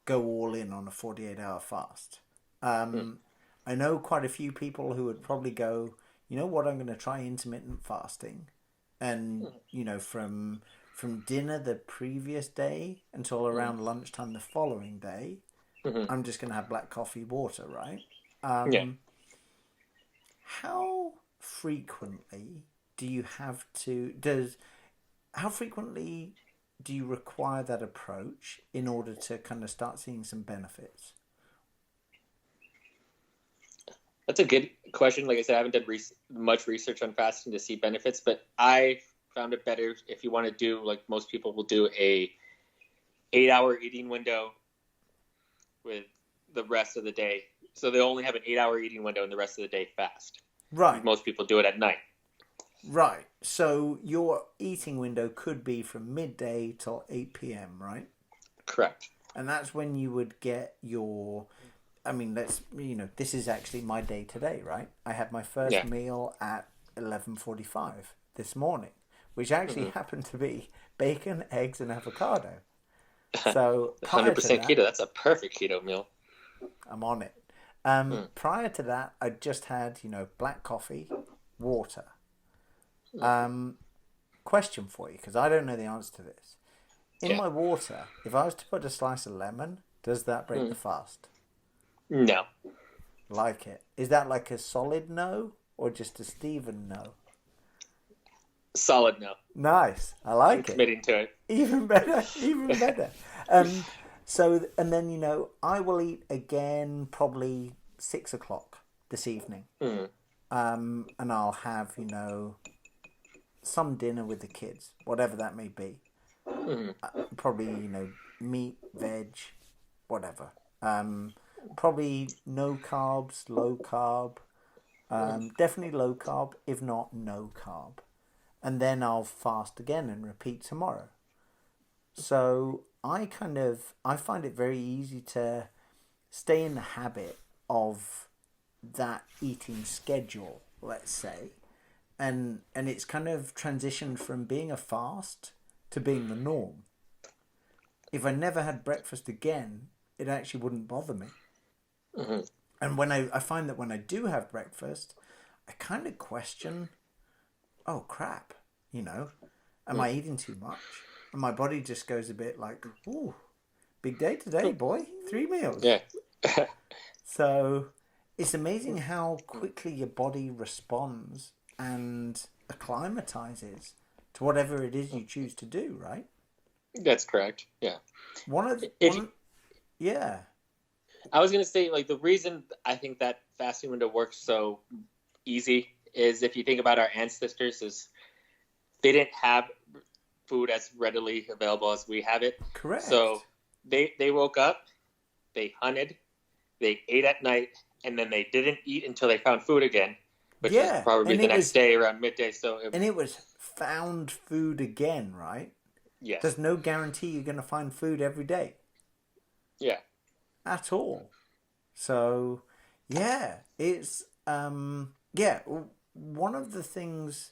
go all in on a 48-hour fast. I know quite a few people who would probably go, you know what, I'm going to try intermittent fasting. And, you know, from dinner the previous day until around lunchtime the following day, I'm just going to have black coffee, water, right? Yeah. How frequently do you have to... How frequently do you require that approach in order to kind of start seeing some benefits? That's a good question. Like I said, I haven't done much research on fasting to see benefits, but I found it better if you want to do, like most people will do, a 8-hour eating window with the rest of the day. So they only have an 8-hour eating window and the rest of the day fast. Right. Most people do it at night. Right. So your eating window could be from midday till 8 p.m., right? Correct. And that's when you would get your... I mean, this is actually my day today, right? I had my first meal at 11:45 this morning, which actually happened to be bacon, eggs, and avocado. So 100% keto. That's a perfect keto meal. I'm on it. Prior to that, I just had, black coffee, water. Question for you, because I don't know the answer to this. In my water, if I was to put a slice of lemon, does that break the fast? No. Like it. Is that like a solid no or just a Steven no? Solid no. Nice. I like I'm committing to it. Even better. Even better. So, and then, I will eat again probably 6 o'clock this evening. And I'll have, some dinner with the kids, whatever that may be. Probably, meat, veg, whatever. Probably no carbs, low carb. Definitely low carb, if not no carb. And then I'll fast again and repeat tomorrow. So I find it very easy to stay in the habit of that eating schedule, let's say. And it's kind of transitioned from being a fast to being the norm. If I never had breakfast again, it actually wouldn't bother me. And when I find that when I do have breakfast, I kind of question, oh crap, am I eating too much? And my body just goes a bit like, ooh, big day today, boy, 3 meals. Yeah. So it's amazing how quickly your body responds and acclimatizes to whatever it is you choose to do, right? That's correct. Yeah. One of If you, one, yeah, I was gonna say, like, the reason I think that fasting window works so easy is if you think about our ancestors, is they didn't have food as readily available as we have it. So correct. they woke up, they hunted, they ate at night, and then they didn't eat until they found food again, which is Yeah, probably and the it next was day around midday. So and it was found food again, right? yes, There's no guarantee you're going to find food every day yeah. at all. So, yeah, it's yeah, one of the things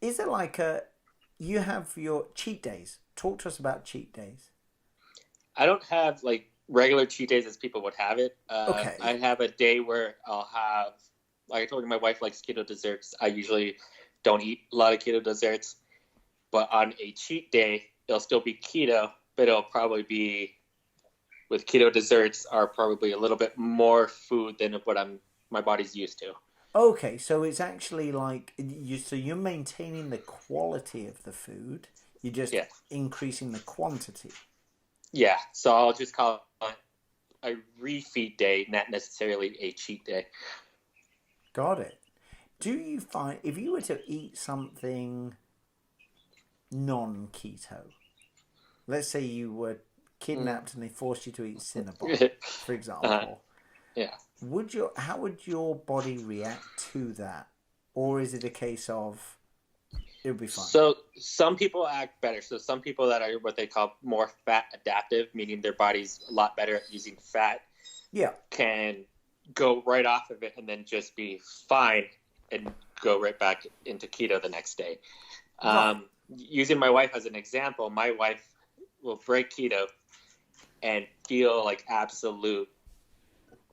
is it like a you have your cheat days. Talk to us about cheat days. I don't have like regular cheat days as people would have it. I Okay. have a day where I'll have, like I told you, my wife likes keto desserts. I usually don't eat a lot of keto desserts, but on a cheat day, it'll still be keto, but it'll probably be with keto desserts are probably a little bit more food than what my body's used to. Okay, so it's actually like you're maintaining the quality of the food. You're just Yeah, increasing the quantity. yeah. So I'll just call it a refeed day, not necessarily a cheat day. Got it. Do you find if you were to eat something non-keto, let's say you were Mm. kidnapped and they forced you to eat Cinnabon, for uh, example, yeah. would your how would your body react to that, or is it a case of it would be fine? So some people act better. So some people that are what they call more fat adaptive, meaning their body's a lot better at using fat, Yeah, can go right off of it and then just be fine and go right back into keto the next day. right, Using my wife as an example, my wife will break keto and feel like absolute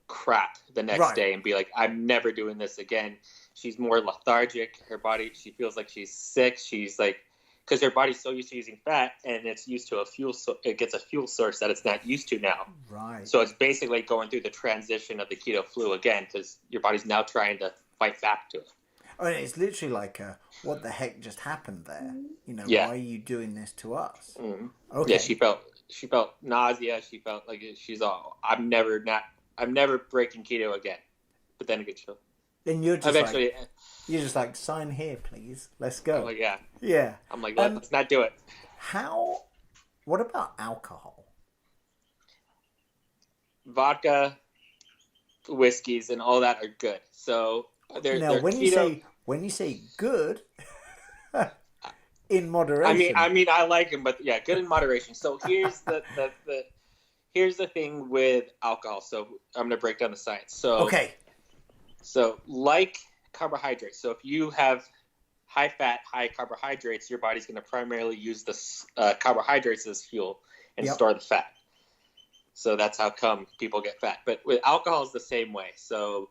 crap the next right, day and be like, I'm never doing this again. She's more lethargic. Her body, she feels like she's sick. She's like, because her body's so used to using fat and it's used to a fuel, it gets a fuel source that it's not used to now. right. So it's basically going through the transition of the keto flu again because your body's now trying to fight back to it. I mean, it's literally like a what the heck just happened there? Yeah. Why are you doing this to us? Mm. Yeah, Okay, she felt nausea. She felt like she's all, I'm never breaking keto again. But then again, she'll then eventually. you're just like sign here, please. Let's I'm go. like, yeah. Yeah. I'm like, Um, let's not do it. how? What about alcohol? Vodka, whiskeys, and all that are good. So Now, they're keto. when you say good, in I moderation. mean, I like them, but yeah, good in moderation. So here's here's the thing with alcohol. So I'm gonna break down the science. Okay. So like carbohydrates. So if you have high fat, high carbohydrates, your body's going to primarily use the carbohydrates as fuel and Yep. store the fat. So that's how come people get fat. But with alcohol, is the same way. So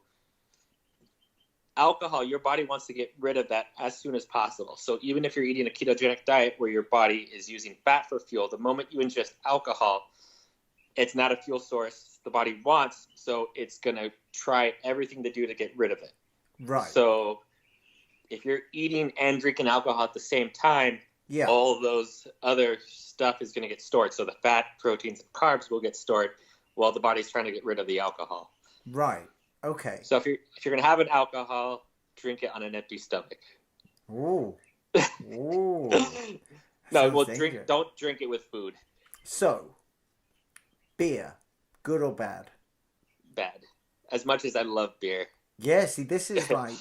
alcohol, your body wants to get rid of that as soon as possible. So even if you're eating a ketogenic diet where your body is using fat for fuel, the moment you ingest alcohol, it's not a fuel source the body wants. So it's going to try everything to do to get rid of it. Right. So if you're eating and drinking alcohol at the same time, Yeah. all those other stuff is going to get stored. So the fat, proteins, and carbs will get stored while the body's trying to get rid of the alcohol. Right. Okay. So if you're going to have an alcohol, drink it on an empty stomach. Ooh. Ooh. No, Sounds well, dangerous. don't drink it with food. So, beer, good or bad? Bad. As much as I love beer. Yeah. See, this is like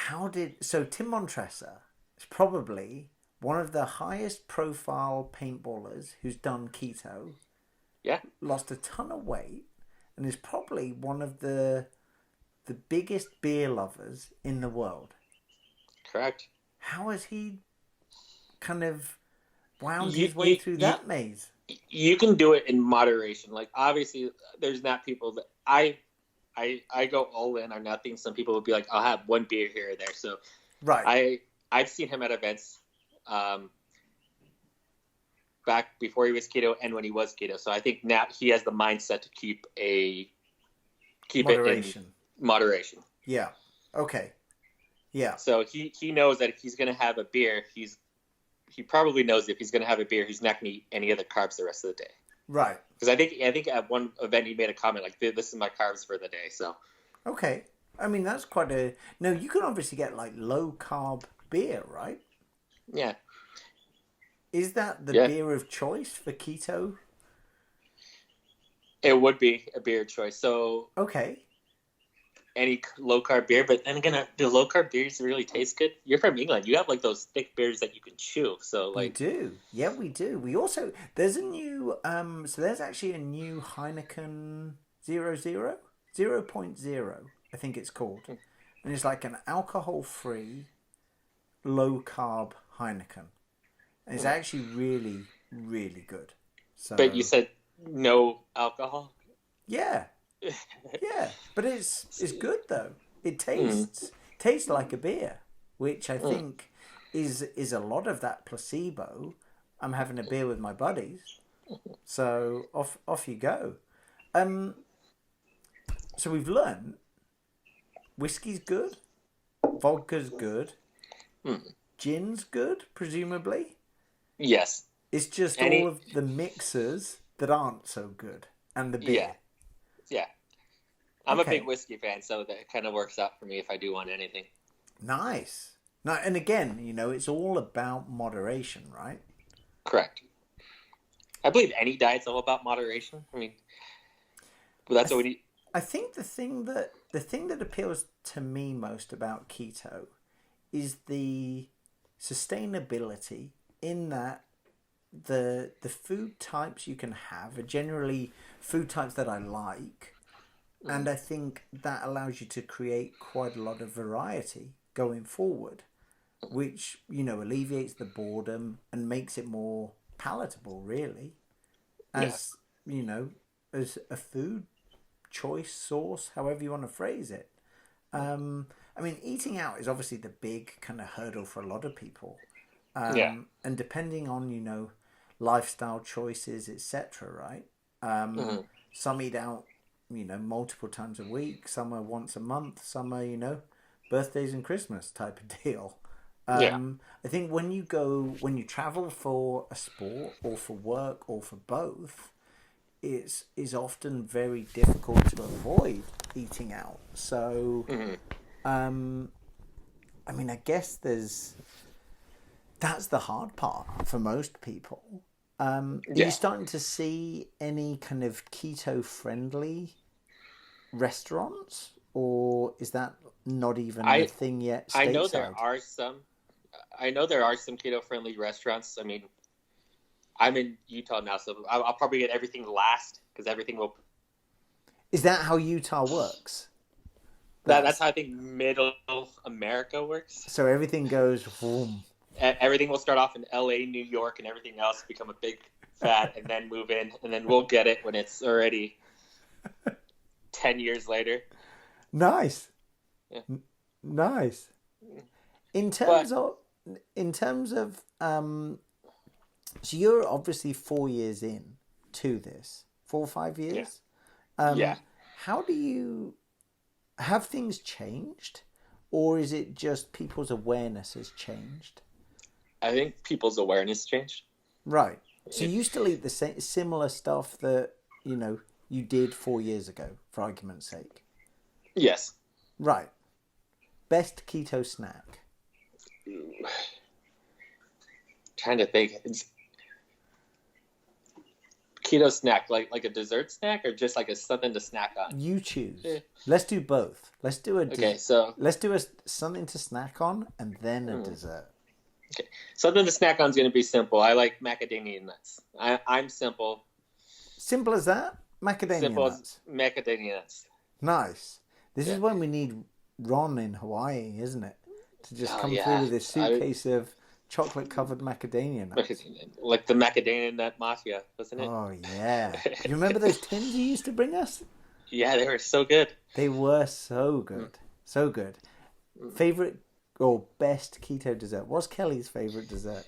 Tim Montressa is probably one of the highest profile paintballers who's done keto. Yeah. Lost a ton of weight, and is probably one of the biggest beer lovers in the world. Correct. How has he kind of wound You, his way you, through you, that maze? you can do it in moderation. Like obviously, there's not people that I go all in or nothing. Some people would be like, I'll have one beer here or there. So Right. I've seen him at events back before he was keto and when he was keto. So I think now he has the mindset to keep it in Moderation. moderation. Yeah. Okay. Yeah. So he knows that if he's going to have a beer, he probably knows if he's going to have a beer, he's not going to eat any other carbs the rest of the day. Right. Because I think at one event he made a comment like, "This is my carbs for the day." So Okay. I mean, that's quite a. No, you can obviously get like low carb beer, right? yeah, Is that the yeah, beer of choice for keto? it would be a beer choice. So Okay. any low carb beer, but then again, do low carb beers really taste good? You're from England. You have like those thick beers that you can chew. So We like, do. Yeah, we do. We also there's a new so there's actually a new Heineken 0.0, I think it's called. And it's like an alcohol free low carb Heineken. And it's actually really, really good. but you So said no alcohol. yeah. Yeah. But it's good though. It Mm, tastes like a beer, which I mm. think is a lot of that placebo. I'm having a beer with my buddies. So off you go. Um, so we've learned whiskey's good, vodka's good, Mm. gin's good, presumably. Yes. It's just all Any. of the mixers that aren't so good, and the Yeah. beer. Yeah. I'm a big Okay, whiskey fan, so that kind of works out for me if I do want anything. nice. Now, and again, it's all about moderation, right? Correct. I believe any diet's all about moderation. I mean, but I that's what we th- need. I think the thing that appeals to me most about keto is the sustainability in that the food types you can have are generally food types that I like, and Mm. I think that allows you to create quite a lot of variety going forward, which alleviates the boredom and makes it more palatable, really, Yeah. as you know, as a food choice source, however you want to phrase it. I mean, eating out is obviously the big kind of hurdle for a lot of people. Yeah. And depending on, lifestyle choices, etc., right? Hmm. Some eat out, multiple times a week, some are once a month, some are, birthdays and Christmas type of deal. Yeah. I think when you travel for a sport or for work or for both, it's is often very difficult to avoid eating out. So, Hmm. um, I mean, I guess that's the hard part for most people. Are you Yeah. starting to see any kind of keto friendly restaurants, or is that not even a I thing yet I know there stateside? are some. I know there are some keto friendly restaurants. I mean, I'm in Utah now, so I'll probably get everything last because everything will. Is that how Utah works? That's That's how I think Middle America works. so everything goes boom. Everything will start off in LA, New York, and everything else become a big fad, and then move in, and then we'll get it when it's already 10 years later. Nice, Yeah. nice. In terms But of so you're obviously 4 years in to this, 4 or 5 years. yeah, yeah. How do you have things changed, or is it just people's awareness has changed? I think people's awareness changed. Right. So It, you still eat the same similar stuff that you did 4 years ago, for argument's sake. yes. Right. Best keto snack. Trying to think. It's keto snack, like a dessert snack, or just like a something to snack on. You choose. Eh, Let's do both. Let's do Okay, so let's do something to snack on and then a mm, dessert. okay, something to snack on is going to be simple. I like macadamia nuts. I'm simple. Simple as that. Macadamia Simple as nuts. macadamia nuts. Nice. This Yeah. is when we need Ron in Hawaii, isn't it? To just Oh come through yeah. with a I suitcase of chocolate covered macadamia nuts. like the macadamia nut mafia, wasn't it? Oh yeah. You remember those tins you used to bring us? Yeah, they were so good. They were so Mm, good. So good. mm. Favorite or best keto dessert? What's Kelly's favorite dessert?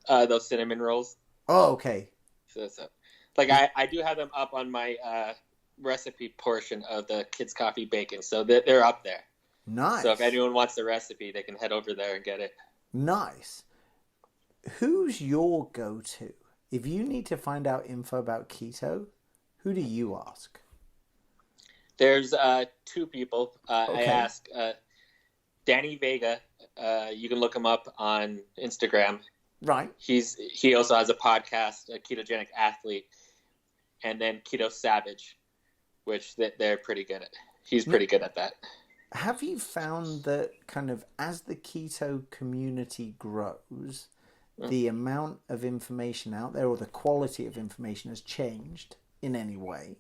Those cinnamon rolls. Oh, okay. So, like Is I do have them up on my recipe portion of the kids coffee bacon, so they're up there. Nice. So if anyone wants the recipe, they can head over there and get it. Nice. Who's your go-to? If you need to find out info about keto, who do you ask? There's two people. Okay. I ask Danny Vega. You can look him up on Instagram. Right. He also has a podcast, a ketogenic athlete, and then Keto Savage, which they're pretty good at. He's pretty good at that. Have you found that kind of as the keto community grows, the amount of information out there or the quality of information has changed in any way?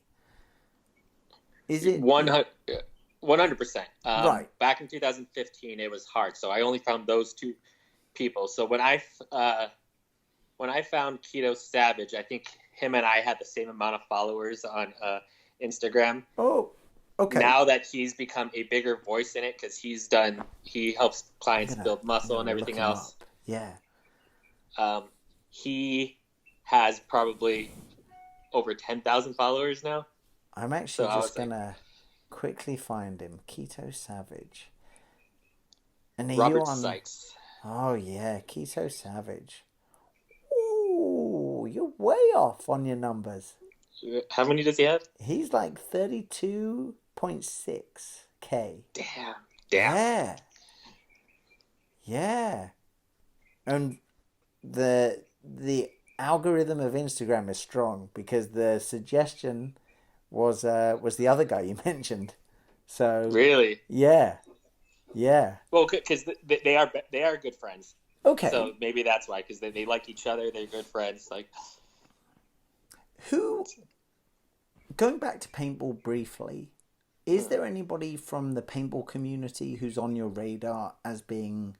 Is it 100%? Right. Back in 2015, it was hard, so I only found those two people. So when I found Keto Savage, I think him and I had the same amount of followers on Instagram. Oh, okay. Now that he's become a bigger voice in it, because he helps clients build muscle and everything else. Yeah. He has probably over 10,000 followers now. I'm actually just gonna quickly find him. Keto Savage. And Robert Sykes. Oh yeah, Keto Savage. Ooh, you're way off on your numbers. How many does he have? He's like 32.6K. Damn. Yeah. Yeah. And the algorithm of Instagram is strong because the suggestion was the other guy you mentioned. So really, yeah. Well, because they are good friends. Okay. So maybe that's why, because they like each other. They're good friends. Like, going back to paintball briefly, is there anybody from the paintball community who's on your radar as being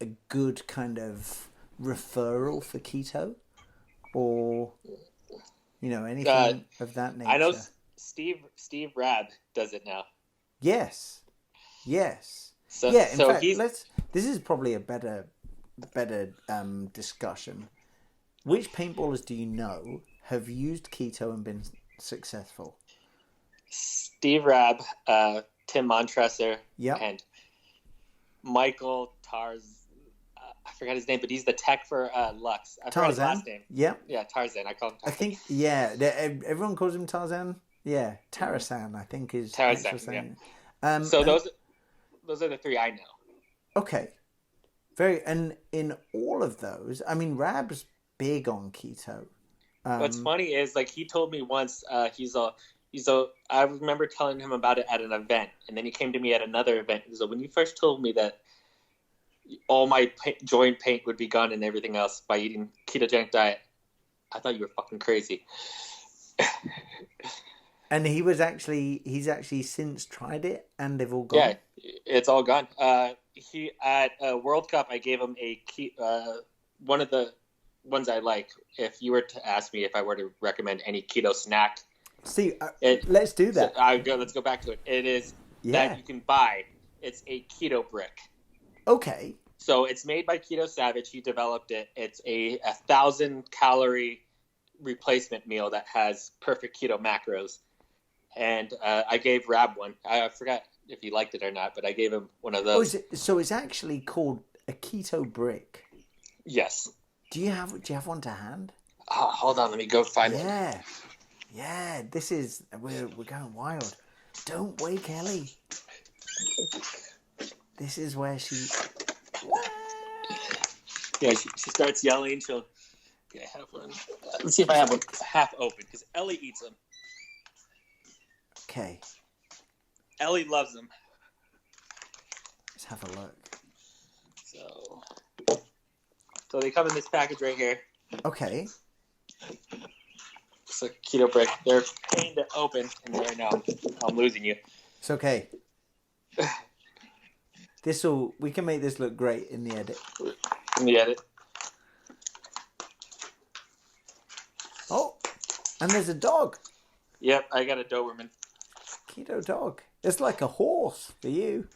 a good kind of referral for keto, or anything of that nature? I know Steve Rab does it now. Yes. So, yeah. In fact, he's... this is probably a better discussion. Which paintballers do you know have used keto and been successful? Steve Rab, Tim Montresor, yep. and Michael I forgot his name, but he's the tech for Lux. I forgot his last name. Yep. Yeah, Tarzan. I call him Tarzan. I think, everyone calls him Tarzan. Yeah, Tarzan, I think is Tarzan, yeah. So those are the three I know. Okay. And in all of those, I mean, Rab's big on keto. What's funny is, like, he told me once, I remember telling him about it at an event, and then he came to me at another event. So when you first told me that all my joint pain would be gone and everything else by eating ketogenic diet, I thought you were fucking crazy. And he's actually since tried it, and they've all gone. Yeah, it's all gone. He at a World Cup, I gave him one of the ones I like. If you were to ask me if I were to recommend any keto snack, let's do that. Let's go back to it. It is that you can buy. It's a keto brick. Okay. So it's made by Keto Savage. He developed it. It's a 1,000-calorie replacement meal that has perfect keto macros. And I gave Rab one. I forgot if he liked it or not, but I gave him one of those. So it's actually called a keto brick. Yes. Do you have one to hand? Oh, hold on, let me go find one. Yeah. This is we're going wild. Don't wake Ellie. This is where she. Yeah, she starts yelling. She'll have one. Let's see if I have one half open, because Ellie eats them. Okay. Ellie loves them. Let's have a look. So they come in this package right here. Okay. It's a keto brick. They're a pain to open, and right now I'm losing you. It's okay. We can make this look great in the edit. Oh, and there's a dog. Yep, I got a Doberman. Keto dog. It's like a horse for you.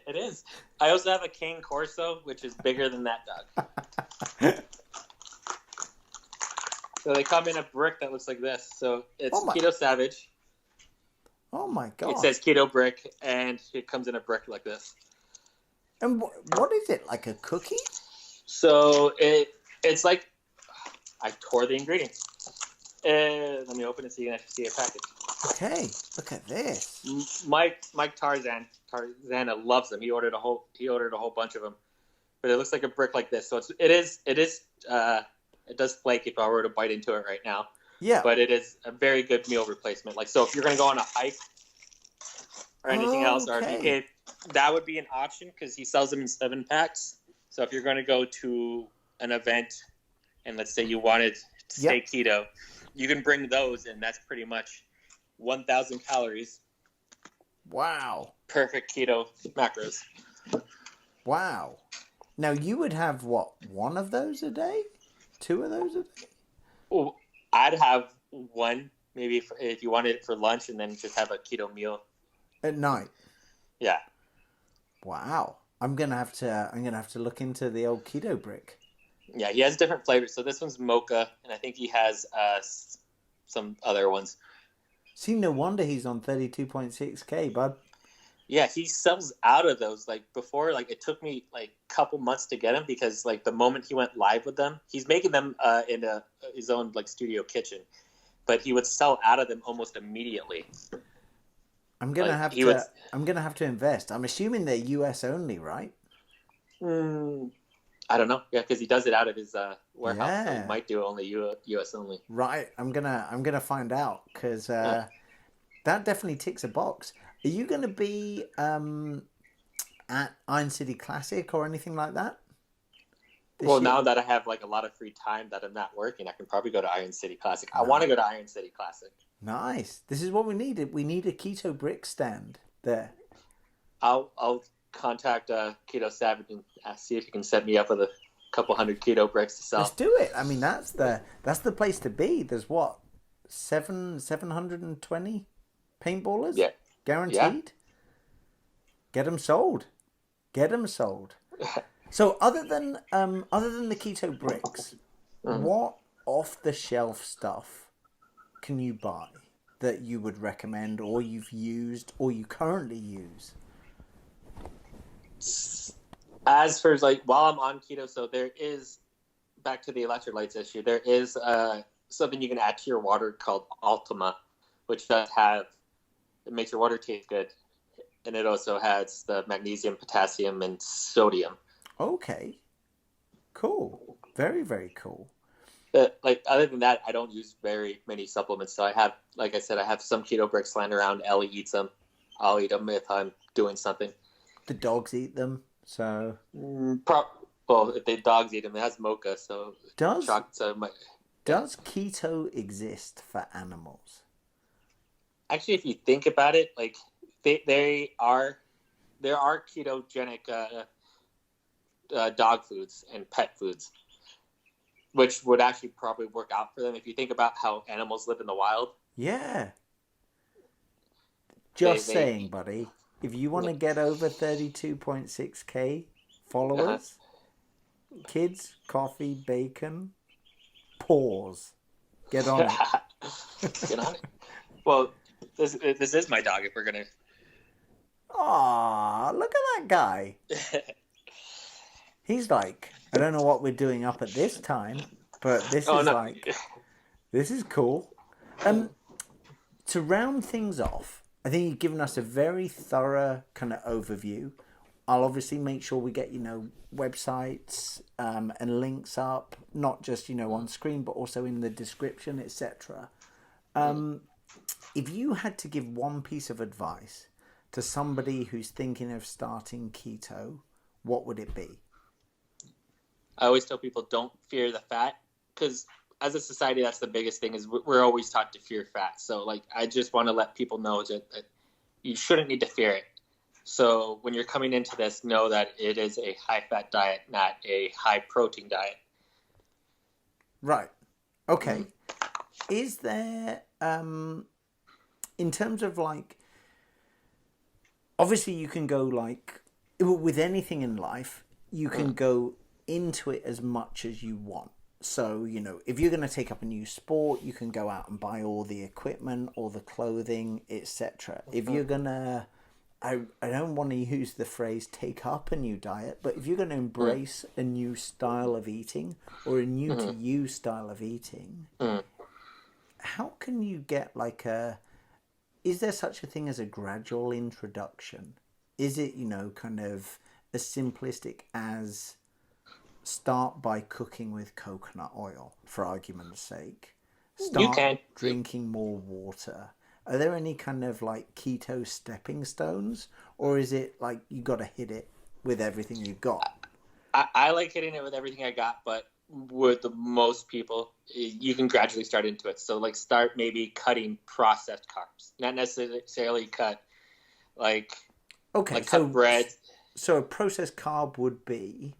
It is. I also have a Cane Corso, which is bigger than that dog. So they come in a brick that looks like this. So it's Keto Savage. Oh my It god! says keto brick, and it comes in a brick like this. And what is it, like a cookie? So it's like, I tore the ingredients. Let me open it so you can actually see a package. Okay, look at this. Mike Tarzana loves them. He ordered a whole bunch of them. But it looks like a brick like this. So it does flake if I were to bite into it right now. Yeah. But it is a very good meal replacement. Like, so if you're going to go on a hike or anything else, or if that would be an option, because he sells them in 7-packs. So if you're going to go to an event and let's say you wanted to stay keto, you can bring those, and that's pretty much 1,000 calories. Wow. Perfect keto macros. Wow. Now, you would have, what, one of those a day? Two of those a day? Well, I'd have one, maybe if you wanted it for lunch, and then just have a keto meal At night? Yeah. Wow. I'm gonna have to look into the old keto brick. Yeah, he has different flavors. So this one's mocha, and I think he has some other ones. See, no wonder he's on 32.6K, bud. Yeah, he sells out of those. Like before, like it took me like a couple months to get him, because like the moment he went live with them, he's making them in his own like studio kitchen, but he would sell out of them almost immediately. I'm gonna have to invest. I'm assuming they're US only, right? I don't know. Yeah, because he does it out of his warehouse, Yeah. so he might do only US only. Right. I'm gonna find out, because that definitely ticks a box. Are you gonna be at Iron City Classic or anything like that? Well, now that I have like a lot of free time that I'm not working, I can probably go to Iron City Classic. I want to go to Iron City Classic. Nice. This is what we needed. We need a keto brick stand there. I'll contact Keto Savage and see if he can set me up with a couple hundred keto bricks to sell. Let's do it. I mean, that's the place to be. There's what, 720 paintballers? Yeah. Guaranteed? Yeah. Get them sold. Get them sold. So other than the keto bricks, what off-the-shelf stuff can you buy that you would recommend, or you've used, or you currently use? As for like while I'm on keto, so there is, back to the electrolytes issue, there is something you can add to your water called Ultima, which it makes your water taste good, and it also has the magnesium, potassium, and sodium. Okay, cool, very, very cool. Like other than that, I don't use very many supplements. So I have, like I said, I have some keto bricks lying around. Ellie eats them. I'll eat them if I'm doing something. The dogs eat them, so. Well, if the dogs eat them, it has mocha, so. Does keto exist for animals? Actually, if you think about it, like there are ketogenic dog foods and pet foods, which would actually probably work out for them if you think about how animals live in the wild. Yeah. Just saying, buddy. If you want to get over 32.6K followers, kids, coffee, bacon, pause. Get on it. Get on it. Well, this is my dog, if we're going to... Aw, look at that guy. He's like, I don't know what we're doing up at this time, but this is cool. To round things off, I think you've given us a very thorough kind of overview. I'll obviously make sure we get, websites and links up, not just, on screen, but also in the description, etc. If you had to give one piece of advice to somebody who's thinking of starting keto, what would it be? I always tell people, don't fear the fat, because as a society, that's the biggest thing, is we're always taught to fear fat. So like, I just want to let people know that you shouldn't need to fear it. So when you're coming into this, know that it is a high-fat diet, not a high-protein diet. Right. Okay. Is there, in terms of like, obviously you can go like, with anything in life, you can go into it as much as you want. So, if you're going to take up a new sport, you can go out and buy all the equipment, all the clothing, etc. If you're going to, I don't want to use the phrase take up a new diet, but if you're going to embrace a new style of eating or a new to you style of eating, how can you get is there such a thing as a gradual introduction? Is it, kind of as simplistic as start by cooking with coconut oil, for argument's sake? You Start can. drinking more water. Are there any kind of keto stepping stones? Or is it you got to hit it with everything you've got? I like hitting it with everything I got, but with the most people, you can gradually start into it. So start maybe cutting processed carbs, not necessarily cut cut bread. So a processed carb would be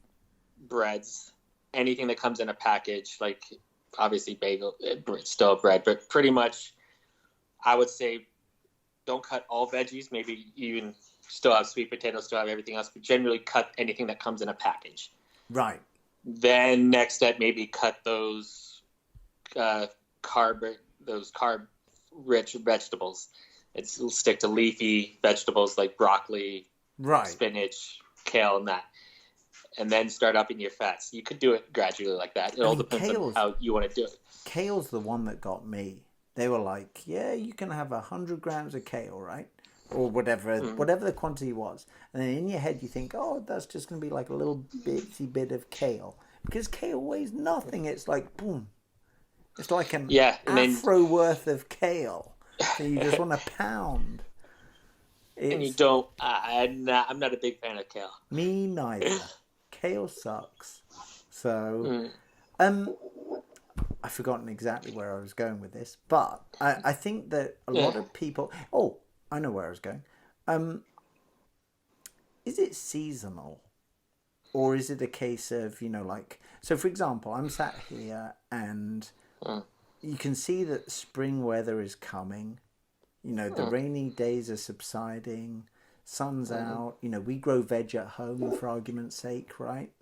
breads, anything that comes in a package, obviously bagel, still bread, but pretty much I would say don't cut all veggies. Maybe even still have sweet potatoes, still have everything else, but generally cut anything that comes in a package. Right. Then next step, maybe cut those carb rich vegetables. It'll stick to leafy vegetables like broccoli, right, spinach, kale, and that. And then start upping your fats. You could do it gradually like that. It all depends on how you want to do it. Kale's the one that got me. They were like, yeah, you can have 100 grams of kale, right? Or whatever the quantity was. And then in your head you think, oh, that's just going to be a little bitsy bit of kale. Because kale weighs nothing. It's boom. It's like an afro worth of kale. So you just want to pound. And you don't, I'm not a big fan of kale. Me neither. Kale sucks. So, I've forgotten exactly where I was going with this, but I think that a lot of people... Oh, I know where I was going. Is it seasonal? Or is it a case of, So, for example, I'm sat here and you can see that spring weather is coming. The rainy days are subsiding. Sun's out. We grow veg at home, for argument's sake, right?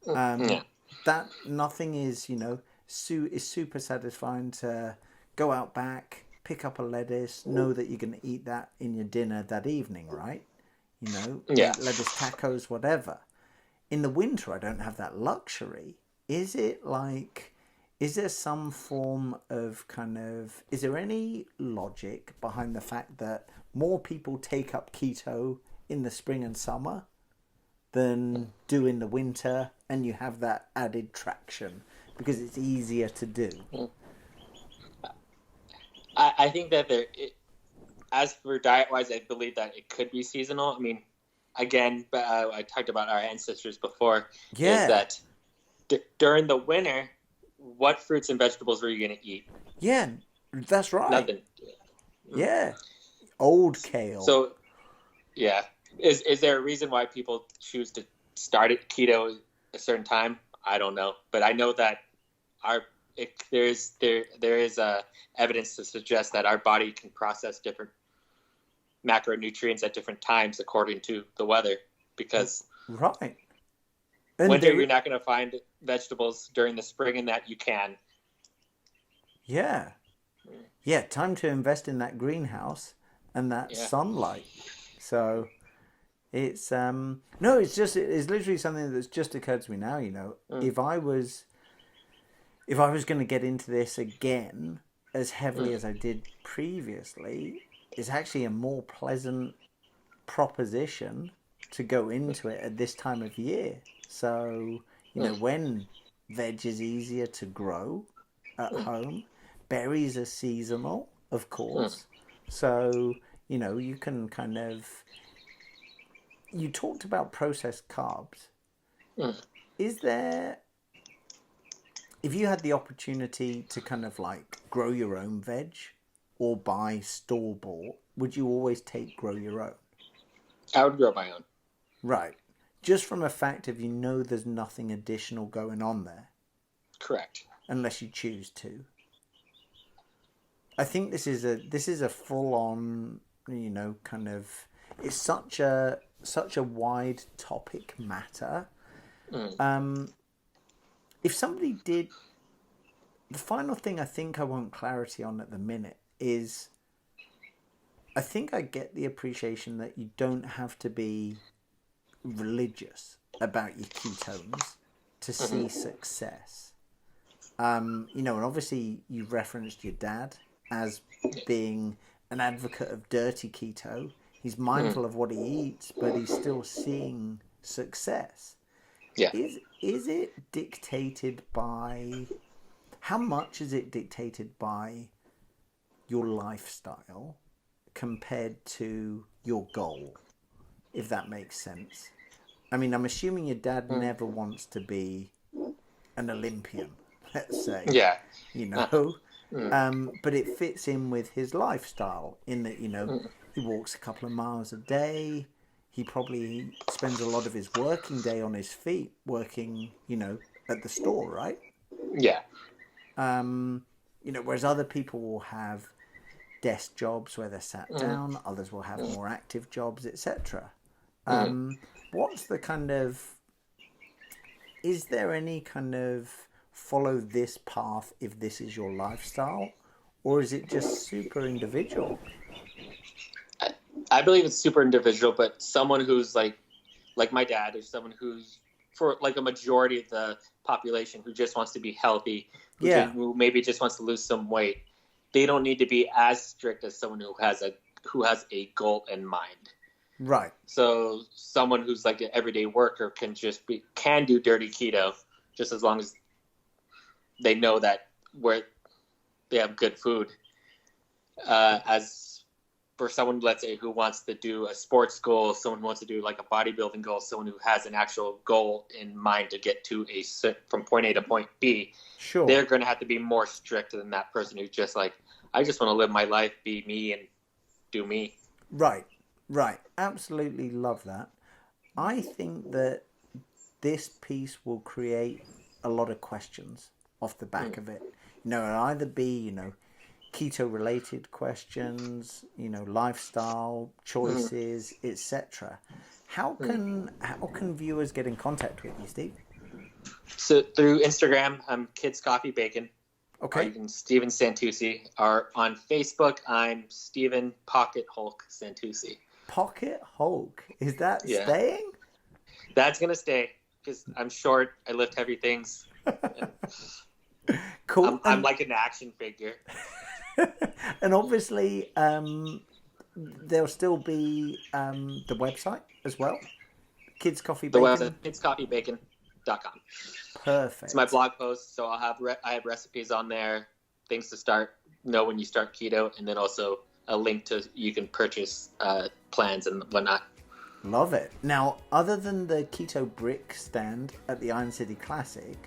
That nothing is, is super satisfying to go out back, pick up a lettuce, know that you're going to eat that in your dinner that evening, right? Lettuce tacos, whatever. In the winter, I don't have that luxury. Is there some form of is there any logic behind the fact that more people take up keto in the spring and summer than do in the winter, and you have that added traction because it's easier to do? I think that as for diet-wise, I believe that it could be seasonal. I mean, again, I talked about our ancestors before. Yeah. Is that during the winter, what fruits and vegetables were you going to eat? Yeah, that's right. Nothing. Yeah. Old kale. So, yeah. Is there a reason why people choose to start at keto at a certain time? I don't know. But I know that there is evidence to suggest that our body can process different macronutrients at different times according to the weather. Because right. Winter, you're not going to find vegetables. During the spring and that you can. Yeah. Yeah, time to invest in that greenhouse and that sunlight. So it's it's literally something that's just occurred to me now, If I was going to get into this again as heavily as I did previously, it's actually a more pleasant proposition to go into it at this time of year. So, when veg is easier to grow at home, berries are seasonal, of course. So, you can you talked about processed carbs. Is there, if you had the opportunity to grow your own veg or buy store-bought, would you always take grow your own? I would grow my own. Right. Just from a fact of there's nothing additional going on there. Correct. Unless you choose to. I think this is a full-on, it's such a wide topic matter. If somebody did the final thing I think I want clarity on at the minute is I think I get the appreciation that you don't have to be religious about your ketones to see success. You know, and obviously you've referenced your dad as being an advocate of dirty keto. He's mindful of what he eats, but he's still seeing success. Yeah. Is it dictated by, how much is it dictated by your lifestyle compared to your goal, if that makes sense? I mean, I'm assuming your dad never wants to be an Olympian, let's say. Yeah. You know, but it fits in with his lifestyle in that, you know, he walks a couple of miles a day. He probably spends a lot of his working day on his feet working, you know, at the store, right? Yeah. You know, whereas other people will have desk jobs where they're sat down, others will have more active jobs, etc. What's the kind of, is there any kind of follow this path if this is your lifestyle, or is it just super individual? I believe it's super individual, but someone who's like my dad, or someone who's, for like a majority of the population, who just wants to be healthy, who maybe just wants to lose some weight, they don't need to be as strict as someone who has a goal in mind. Right. So someone who's like an everyday worker can do dirty keto, just as long as they know that where they have good food. As for someone, let's say, who wants to do a sports goal, someone who wants to do like a bodybuilding goal, someone who has an actual goal in mind to get to from point A to point B, sure, they're going to have to be more strict than that person who's just like, I just want to live my life, be me, and do me. Right. Absolutely love that. I think that this piece will create a lot of questions off the back of it. You know, it'll either be, you know, keto related questions, you know, lifestyle choices, etc. How can viewers get in contact with you, Steve? So through Instagram, I'm Kids Coffee Bacon. Okay. Or even Steven Santuci. Or on Facebook, I'm Steven Pocket Hulk Santuci. Pocket Hulk, is that staying? That's gonna stay because I'm short. I lift heavy things. Cool. I'm like an action figure. And obviously, there'll still be the website as well. Kids Coffee Bacon. The website, kidscoffeebacon.com. Perfect. It's my blog post, so I have recipes on there, things to know when you start keto, and then also a link to you can purchase plans and whatnot. Love it. Now, other than the keto brick stand at the Iron City Classic,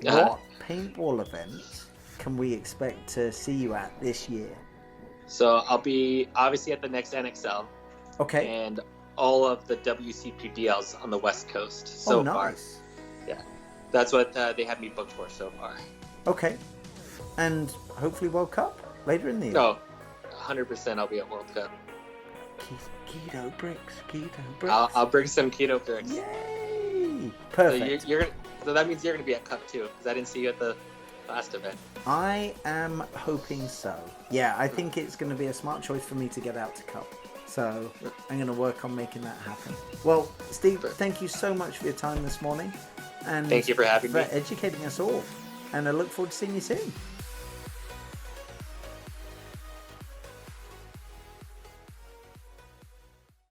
what paintball events can we expect to see you at this year? So I'll be obviously at the next NXL. Okay. And all of the WCPDLs on the West Coast so far. Yeah. That's what they have me booked for so far. Okay. And hopefully World Cup later in the year? No, 100% I'll be at World Cup. Keto bricks. I'll bring some keto bricks. Yay! Perfect. So that means you're going to be at Cup too, because I didn't see you at the last event. I am hoping so. Yeah, I think it's going to be a smart choice for me to get out to Cup. So I'm going to work on making that happen. Well, Steve, thank you so much for your time this morning. And thank you for having me. For educating us all. And I look forward to seeing you soon.